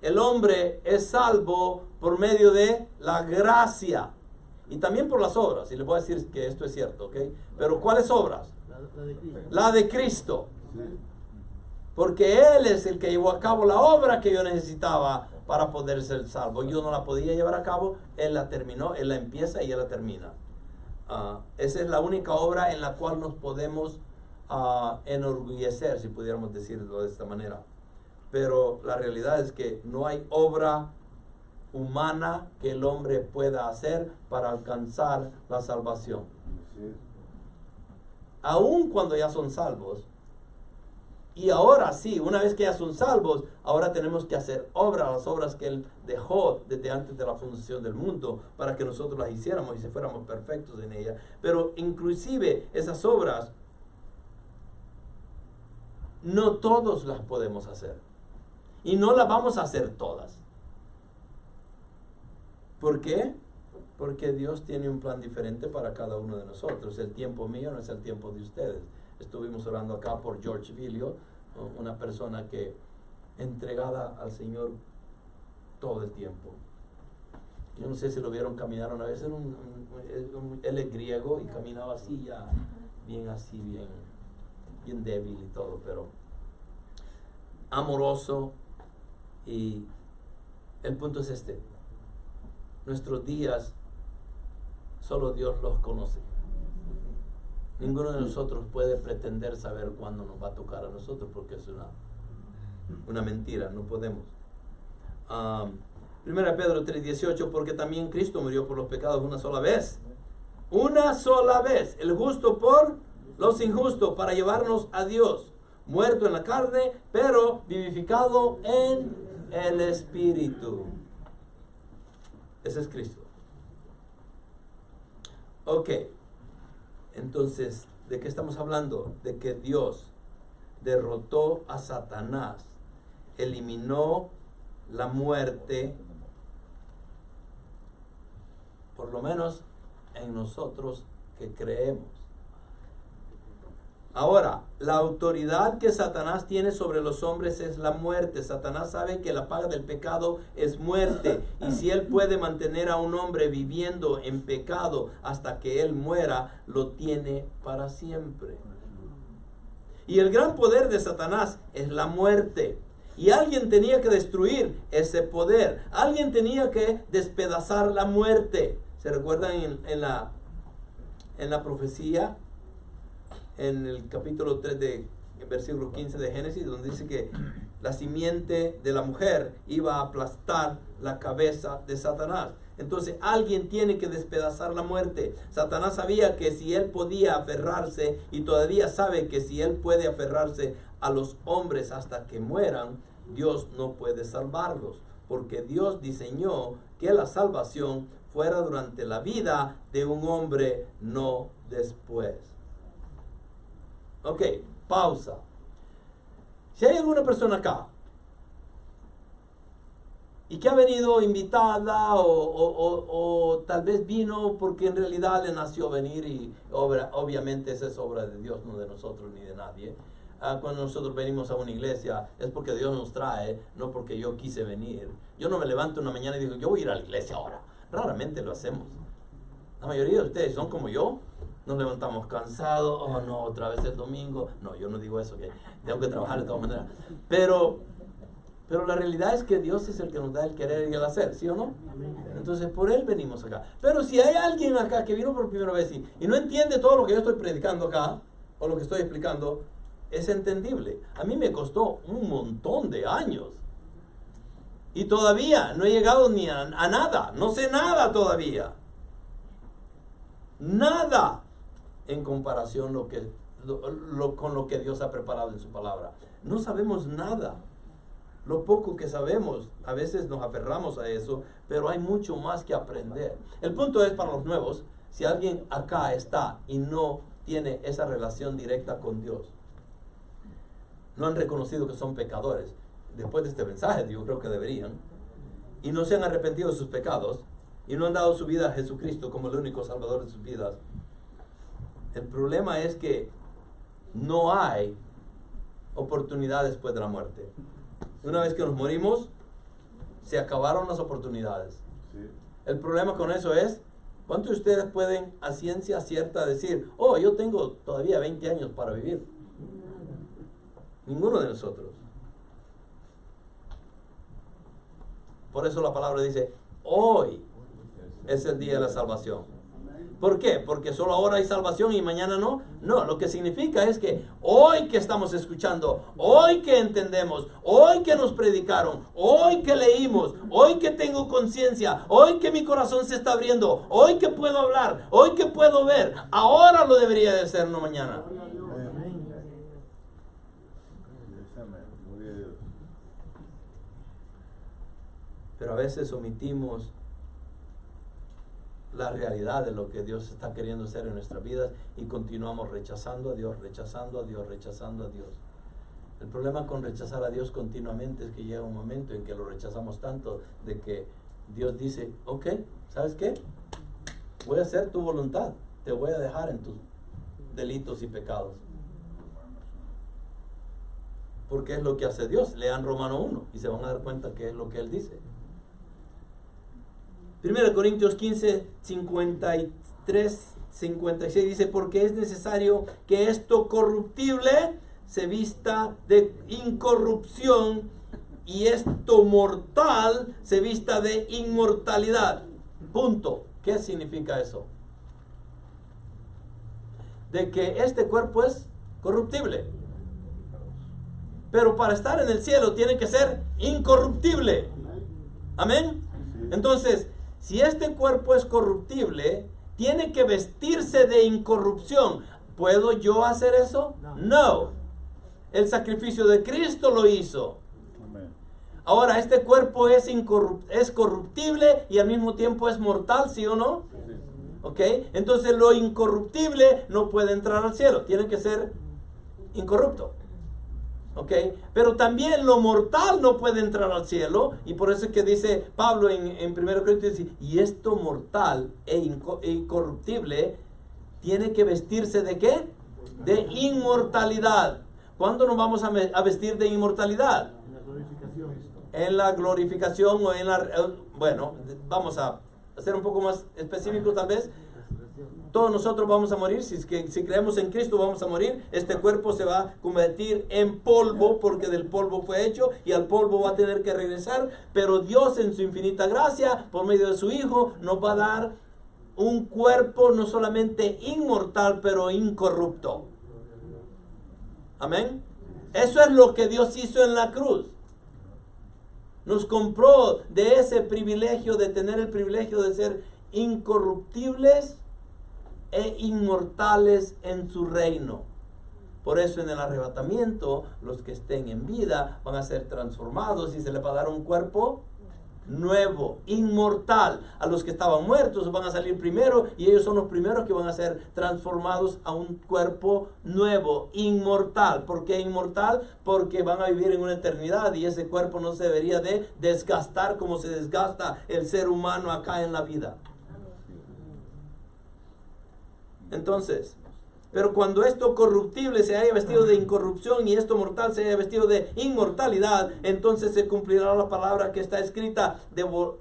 El hombre es salvo por medio de la gracia y también por las obras. Y les voy a decir que esto es cierto, ¿ok? Pero ¿cuáles obras? La de Cristo. La de Cristo. Porque Él es el que llevó a cabo la obra que yo necesitaba para poder ser salvo. Yo no la podía llevar a cabo, Él la terminó, Él la empieza y Él la termina. Esa es la única obra en la cual nos podemos enorgullecer, si pudiéramos decirlo de esta manera. Pero la realidad es que no hay obra humana que el hombre pueda hacer para alcanzar la salvación. Aun cuando ya son salvos. Y ahora sí, una vez que ya son salvos, ahora tenemos que hacer obras, las obras que Él dejó desde antes de la fundación del mundo, para que nosotros las hiciéramos y se fuéramos perfectos en ellas. Pero inclusive esas obras, no todos las podemos hacer. Y no las vamos a hacer todas. ¿Por qué? Porque Dios tiene un plan diferente para cada uno de nosotros. El tiempo mío no es el tiempo de ustedes. Estuvimos orando acá por George Vilio, una persona que entregada al Señor todo el tiempo. Yo no sé si lo vieron caminar una vez. Él es griego y caminaba así ya, bien débil y todo, pero amoroso. Y el punto es este: nuestros días solo Dios los conoce. Ninguno de nosotros puede pretender saber cuándo nos va a tocar a nosotros, porque es una mentira, no podemos. Primera Pedro 3:18, porque también Cristo murió por los pecados una sola vez, el justo por los injustos, para llevarnos a Dios, muerto en la carne, pero vivificado en el Espíritu. Ese es Cristo. Ok. Entonces, ¿de qué estamos hablando? De que Dios derrotó a Satanás, eliminó la muerte, por lo menos en nosotros que creemos. Ahora, la autoridad que Satanás tiene sobre los hombres es la muerte. Satanás sabe que la paga del pecado es muerte. Y si él puede mantener a un hombre viviendo en pecado hasta que él muera, lo tiene para siempre. Y el gran poder de Satanás es la muerte. Y alguien tenía que destruir ese poder. Alguien tenía que despedazar la muerte. ¿Se recuerdan en la profecía? En el capítulo 3 versículo 15 de Génesis, donde dice que la simiente de la mujer iba a aplastar la cabeza de Satanás. Entonces alguien tiene que despedazar la muerte. Satanás sabía que si él podía aferrarse, y todavía sabe que si él puede aferrarse a los hombres hasta que mueran, Dios no puede salvarlos, porque Dios diseñó que la salvación fuera durante la vida de un hombre, no después. Ok, pausa. Si hay alguna persona acá y que ha venido invitada o tal vez vino porque en realidad le nació venir y obviamente esa es obra de Dios, no de nosotros ni de nadie. Cuando nosotros venimos a una iglesia es porque Dios nos trae, no porque yo quise venir. Yo no me levanto una mañana y digo, yo voy a ir a la iglesia ahora. Raramente lo hacemos. La mayoría de ustedes son como yo. Nos levantamos cansados, oh no, otra vez es domingo. No, yo no digo eso, que tengo que trabajar de todas maneras. Pero la realidad es que Dios es el que nos da el querer y el hacer, ¿sí o no? Entonces por Él venimos acá. Pero si hay alguien acá que vino por primera vez y no entiende todo lo que yo estoy predicando acá, o lo que estoy explicando, es entendible. A mí me costó un montón de años. Y todavía no he llegado ni a nada. No sé nada todavía. Nada en comparación con lo que Dios ha preparado en su palabra. No sabemos nada. Lo poco que sabemos, a veces nos aferramos a eso, pero hay mucho más que aprender. El punto es para los nuevos, si alguien acá está y no tiene esa relación directa con Dios, no han reconocido que son pecadores, después de este mensaje, yo creo que deberían, y no se han arrepentido de sus pecados, y no han dado su vida a Jesucristo como el único salvador de sus vidas. El problema es que no hay oportunidad después de la muerte. Una vez que nos morimos, se acabaron las oportunidades. Sí. El problema con eso es, ¿cuántos de ustedes pueden a ciencia cierta decir, oh, yo tengo todavía 20 años para vivir? Ninguno de nosotros. Por eso la palabra dice, hoy es el día de la salvación. ¿Por qué? Porque solo ahora hay salvación y mañana no. No, lo que significa es que hoy que estamos escuchando, hoy que entendemos, hoy que nos predicaron, hoy que leímos, hoy que tengo conciencia, hoy que mi corazón se está abriendo, hoy que puedo hablar, hoy que puedo ver, ahora lo debería de ser, no mañana. Pero a veces omitimos la realidad de lo que Dios está queriendo hacer en nuestras vidas y continuamos rechazando a Dios, rechazando a Dios, rechazando a Dios. El problema con rechazar a Dios continuamente es que llega un momento en que lo rechazamos tanto de que Dios dice, ok, ¿sabes qué? Voy a hacer tu voluntad, te voy a dejar en tus delitos y pecados. Porque es lo que hace Dios. Lean Romano 1 y se van a dar cuenta que es lo que Él dice. 1 Corintios 15, 53, 56 dice, porque es necesario que esto corruptible se vista de incorrupción y esto mortal se vista de inmortalidad. Punto. ¿Qué significa eso? De que este cuerpo es corruptible. Pero para estar en el cielo tiene que ser incorruptible. Amén. Entonces, si este cuerpo es corruptible, tiene que vestirse de incorrupción. ¿Puedo yo hacer eso? No. El sacrificio de Cristo lo hizo. Ahora, este cuerpo es corruptible y al mismo tiempo es mortal, ¿sí o no? ¿Ok? Entonces lo incorruptible no puede entrar al cielo. Tiene que ser incorrupto. ¿Ok? Pero también lo mortal no puede entrar al cielo, y por eso es que dice Pablo en 1 Corintios, y esto mortal e incorruptible tiene que vestirse ¿de qué? De inmortalidad. ¿Cuándo nos vamos a vestir de inmortalidad? En la glorificación. En la glorificación o en la... Bueno, vamos a ser un poco más específicos tal vez. Todos nosotros vamos a morir, si creemos en Cristo vamos a morir. Este cuerpo se va a convertir en polvo porque del polvo fue hecho y al polvo va a tener que regresar. Pero Dios en su infinita gracia, por medio de su Hijo, nos va a dar un cuerpo no solamente inmortal, pero incorrupto. Amén. Eso es lo que Dios hizo en la cruz. Nos compró de ese privilegio, de tener el privilegio de ser incorruptibles e inmortales en su reino. Por eso en el arrebatamiento los que estén en vida van a ser transformados y se les va a dar un cuerpo nuevo, inmortal. A los que estaban muertos van a salir primero y ellos son los primeros que van a ser transformados a un cuerpo nuevo, inmortal. ¿Por qué inmortal? Porque van a vivir en una eternidad y ese cuerpo no se debería de desgastar como se desgasta el ser humano acá en la vida. Entonces, pero cuando esto corruptible se haya vestido de incorrupción y esto mortal se haya vestido de inmortalidad, entonces se cumplirá la palabra que está escrita: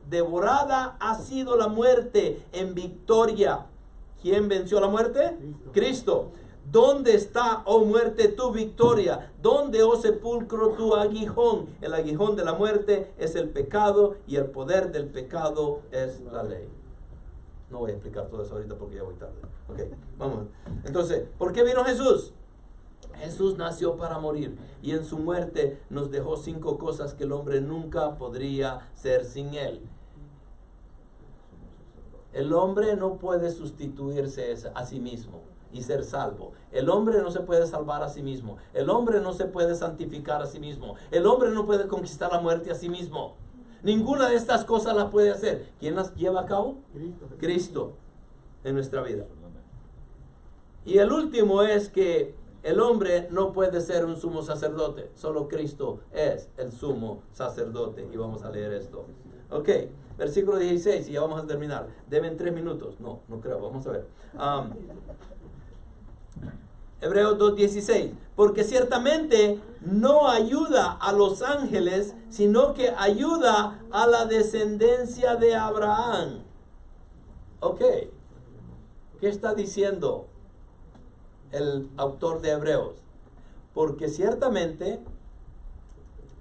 devorada ha sido la muerte en victoria. ¿Quién venció la muerte? Cristo. ¿Dónde está, oh muerte, tu victoria? ¿Dónde, oh sepulcro, tu aguijón? El aguijón de la muerte es el pecado y el poder del pecado es la ley. No voy a explicar todo eso ahorita porque ya voy tarde. Ok, vamos. Entonces, ¿por qué vino Jesús? Jesús nació para morir y en su muerte nos dejó 5 cosas que el hombre nunca podría ser sin él. El hombre no puede sustituirse a sí mismo y ser salvo. El hombre no se puede salvar a sí mismo. El hombre no se puede santificar a sí mismo. El hombre no puede conquistar la muerte a sí mismo. Ninguna de estas cosas las puede hacer. ¿Quién las lleva a cabo? Cristo en nuestra vida. Y el último es que el hombre no puede ser un sumo sacerdote. Solo Cristo es el sumo sacerdote. Y vamos a leer esto. Ok, versículo 16 y ya vamos a terminar. Deben 3 minutos. No creo. Vamos a ver. Hebreos 2:16, porque ciertamente no ayuda a los ángeles, sino que ayuda a la descendencia de Abraham. Ok, ¿qué está diciendo el autor de Hebreos? Porque ciertamente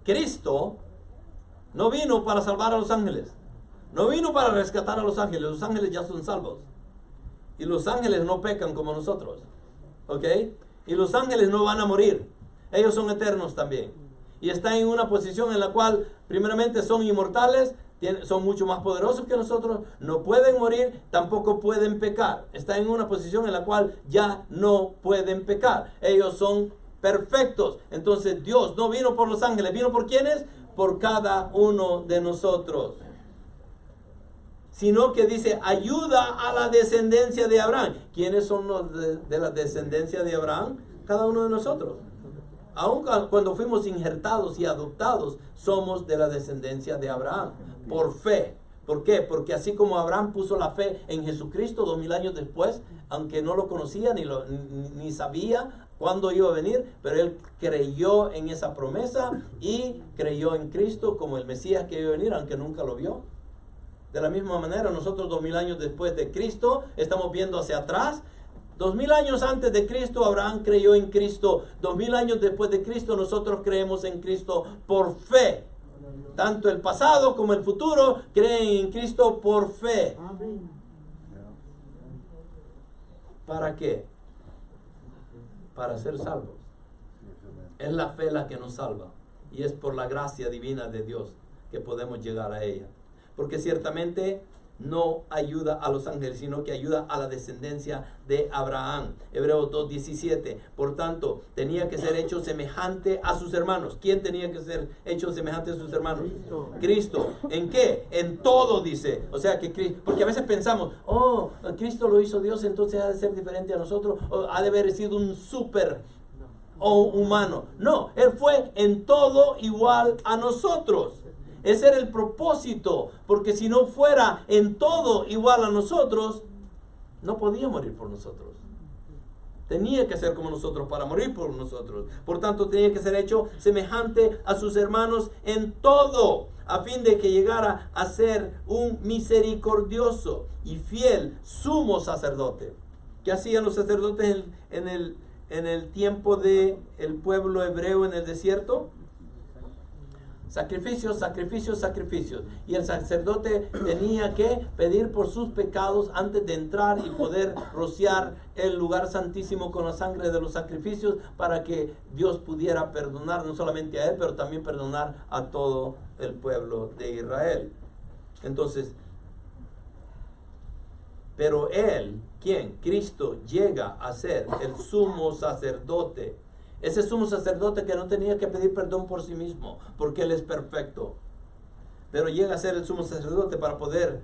Cristo no vino para salvar a los ángeles, no vino para rescatar a los ángeles ya son salvos. Y los ángeles no pecan como nosotros. ¿Ok? Y los ángeles no van a morir. Ellos son eternos también. Y están en una posición en la cual, primeramente, son inmortales, son mucho más poderosos que nosotros, no pueden morir, tampoco pueden pecar. Están en una posición en la cual ya no pueden pecar. Ellos son perfectos. Entonces, Dios no vino por los ángeles, ¿vino por quiénes? Por cada uno de nosotros. Sino que dice, ayuda a la descendencia de Abraham. ¿Quiénes son los de la descendencia de Abraham? Cada uno de nosotros. Aun cuando fuimos injertados y adoptados, somos de la descendencia de Abraham. Por fe. ¿Por qué? Porque así como Abraham puso la fe en Jesucristo 2000 años después, aunque no lo conocía ni sabía cuándo iba a venir, pero él creyó en esa promesa y creyó en Cristo como el Mesías que iba a venir, aunque nunca lo vio. De la misma manera, nosotros 2000 años después de Cristo, estamos viendo hacia atrás. 2000 años antes de Cristo, Abraham creyó en Cristo. 2000 años después de Cristo, nosotros creemos en Cristo por fe. Tanto el pasado como el futuro creen en Cristo por fe. ¿Para qué? Para ser salvos. Es la fe la que nos salva. Y es por la gracia divina de Dios que podemos llegar a ella. Porque ciertamente no ayuda a los ángeles, sino que ayuda a la descendencia de Abraham. Hebreos 2:17. Por tanto, tenía que ser hecho semejante a sus hermanos. ¿Quién tenía que ser hecho semejante a sus hermanos? Cristo. ¿En qué? En todo, dice. O sea, porque a veces pensamos, oh, Cristo lo hizo Dios, entonces ha de ser diferente a nosotros, o ha de haber sido un súper o humano. No, Él fue en todo igual a nosotros. Ese era el propósito, porque si no fuera en todo igual a nosotros, no podía morir por nosotros. Tenía que ser como nosotros para morir por nosotros. Por tanto, tenía que ser hecho semejante a sus hermanos en todo, a fin de que llegara a ser un misericordioso y fiel sumo sacerdote. ¿Qué hacían los sacerdotes en el tiempo del pueblo hebreo en el desierto? Sacrificios, sacrificios, sacrificios. Y el sacerdote tenía que pedir por sus pecados antes de entrar y poder rociar el lugar santísimo con la sangre de los sacrificios para que Dios pudiera perdonar no solamente a él, pero también perdonar a todo el pueblo de Israel. Entonces, pero él, ¿quién? Cristo llega a ser el sumo sacerdote. Ese sumo sacerdote que no tenía que pedir perdón por sí mismo, porque Él es perfecto. pero llega a ser el sumo sacerdote para poder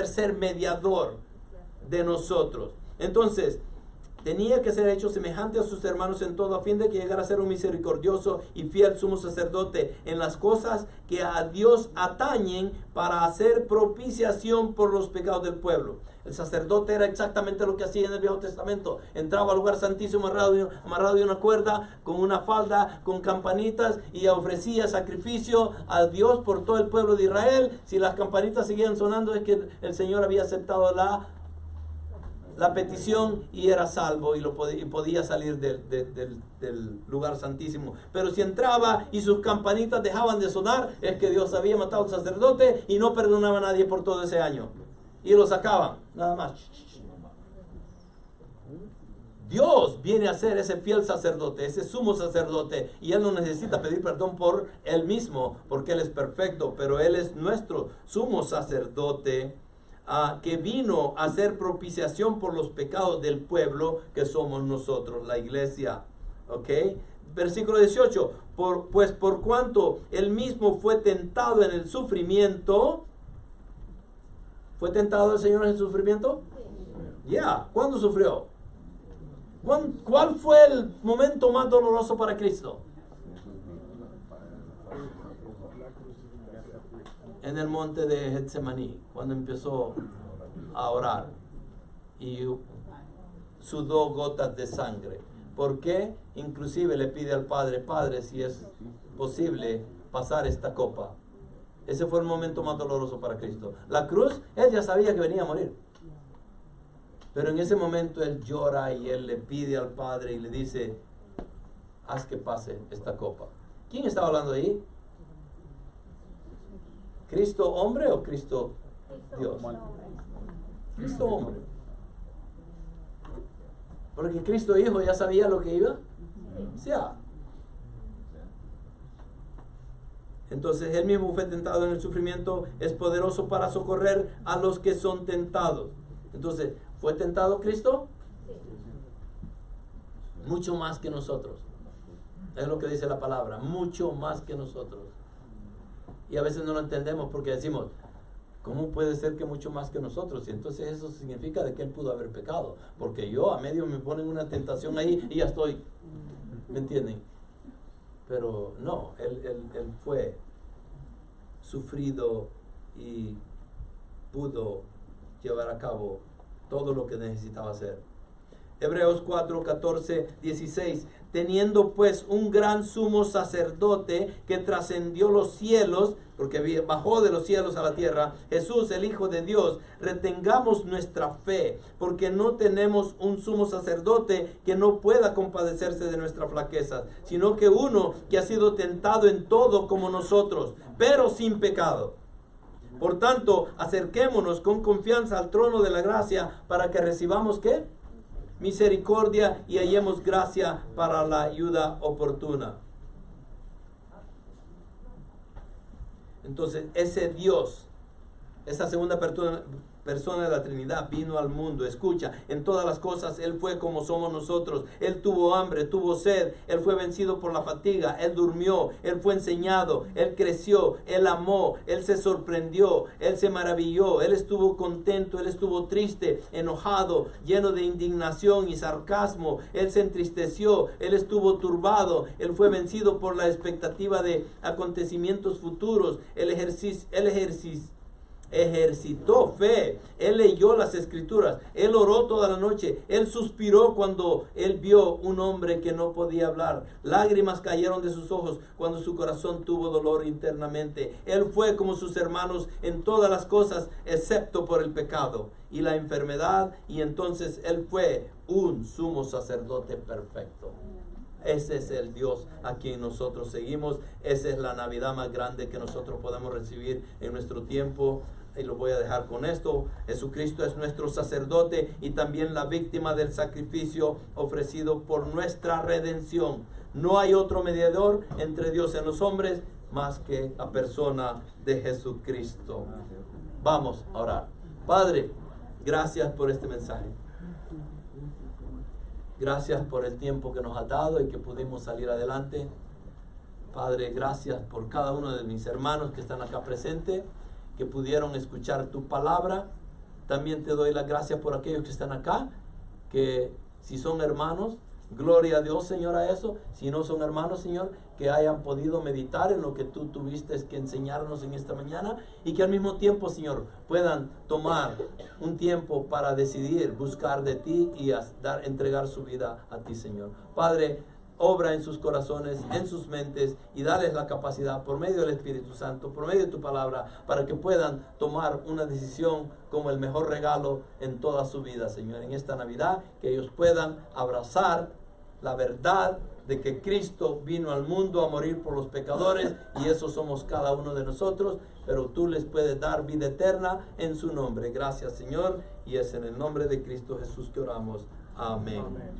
ser mediador de nosotros. Entonces, tenía que ser hecho semejante a sus hermanos en todo, a fin de que llegara a ser un misericordioso y fiel sumo sacerdote en las cosas que a Dios atañen, para hacer propiciación por los pecados del pueblo. El sacerdote era exactamente lo que hacía en el Viejo Testamento. Entraba al lugar santísimo amarrado de una cuerda, con una falda, con campanitas, y ofrecía sacrificio a Dios por todo el pueblo de Israel. Si las campanitas seguían sonando, es que el Señor había aceptado la petición y era salvo, y podía salir del lugar santísimo. Pero si entraba y sus campanitas dejaban de sonar, es que Dios había matado al sacerdote y no perdonaba a nadie por todo ese año, y lo sacaban, nada más. Dios viene a ser ese fiel sacerdote, ese sumo sacerdote, y Él no necesita pedir perdón por Él mismo, porque Él es perfecto, pero Él es nuestro sumo sacerdote, que vino a hacer propiciación por los pecados del pueblo, que somos nosotros, la iglesia. ¿Ok? Versículo 18. Pues por cuanto Él mismo fue tentado en el sufrimiento. ¿Fue tentado el Señor en el sufrimiento? Ya. ¿Cuándo sufrió? ¿Cuál fue el momento más doloroso para Cristo? En el monte de Getsemaní, cuando empezó a orar y sudó gotas de sangre. ¿Por qué? Inclusive le pide al Padre: Padre, si es posible, pasar esta copa. Ese fue el momento más doloroso para Cristo. La cruz, Él ya sabía que venía a morir. Pero en ese momento Él llora y Él le pide al Padre y le dice: haz que pase esta copa. ¿Quién estaba hablando ahí? ¿Cristo hombre o Cristo Dios? Cristo hombre. Porque Cristo hijo ya sabía lo que iba. sea. Entonces Él mismo fue tentado en el sufrimiento, es poderoso para socorrer a los que son tentados. Entonces, ¿fue tentado Cristo? Mucho más que nosotros. Es lo que dice la palabra, mucho más que nosotros. Y a veces no lo entendemos porque decimos: ¿cómo puede ser que mucho más que nosotros? Y entonces eso significa de que Él pudo haber pecado, porque yo a medio me ponen una tentación ahí y ya estoy, ¿me entienden? Pero no, él fue sufrido y pudo llevar a cabo todo lo que necesitaba hacer. Hebreos 4, 14, 16. Teniendo pues un gran sumo sacerdote que trascendió los cielos, porque bajó de los cielos a la tierra, Jesús, el Hijo de Dios, retengamos nuestra fe, porque no tenemos un sumo sacerdote que no pueda compadecerse de nuestras flaquezas, sino que uno que ha sido tentado en todo como nosotros, pero sin pecado. Por tanto, acerquémonos con confianza al trono de la gracia para que recibamos, ¿qué? Misericordia y hallemos gracia para la ayuda oportuna. Entonces, ese Dios, esa segunda persona de la Trinidad vino al mundo. Escucha, en todas las cosas Él fue como somos nosotros. Él tuvo hambre, tuvo sed, Él fue vencido por la fatiga, Él durmió, Él fue enseñado, Él creció, Él amó, Él se sorprendió, Él se maravilló, Él estuvo contento, Él estuvo triste, enojado, lleno de indignación y sarcasmo, Él se entristeció, Él estuvo turbado, Él fue vencido por la expectativa de acontecimientos futuros, Él ejercitó fe, Él leyó las escrituras, Él oró toda la noche, Él suspiró cuando Él vio un hombre que no podía hablar, lágrimas cayeron de sus ojos cuando su corazón tuvo dolor internamente. Él fue como sus hermanos en todas las cosas excepto por el pecado y la enfermedad, y entonces Él fue un sumo sacerdote perfecto. Ese es el Dios a quien nosotros seguimos. Esa es la Navidad más grande que nosotros podemos recibir en nuestro tiempo. Y lo voy a dejar con esto. Jesucristo es nuestro sacerdote y también la víctima del sacrificio ofrecido por nuestra redención. No hay otro mediador entre Dios y los hombres más que la persona de Jesucristo. Vamos a orar. Padre, gracias por este mensaje. Gracias por el tiempo que nos ha dado y que pudimos salir adelante. Padre, gracias por cada uno de mis hermanos que están acá presentes, que pudieron escuchar tu palabra. También te doy las gracias por aquellos que están acá, que si son hermanos, gloria a Dios, Señor, a eso. Si no son hermanos, Señor, que hayan podido meditar en lo que tú tuviste que enseñarnos en esta mañana, y que al mismo tiempo, Señor, puedan tomar un tiempo para decidir buscar de ti y entregar su vida a ti, Señor. Padre, obra en sus corazones, en sus mentes, y dales la capacidad por medio del Espíritu Santo, por medio de tu palabra, para que puedan tomar una decisión como el mejor regalo en toda su vida, Señor. En esta Navidad, que ellos puedan abrazar la verdad de que Cristo vino al mundo a morir por los pecadores, y eso somos cada uno de nosotros, pero tú les puedes dar vida eterna en su nombre. Gracias, Señor, y es en el nombre de Cristo Jesús que oramos. Amén. Amén.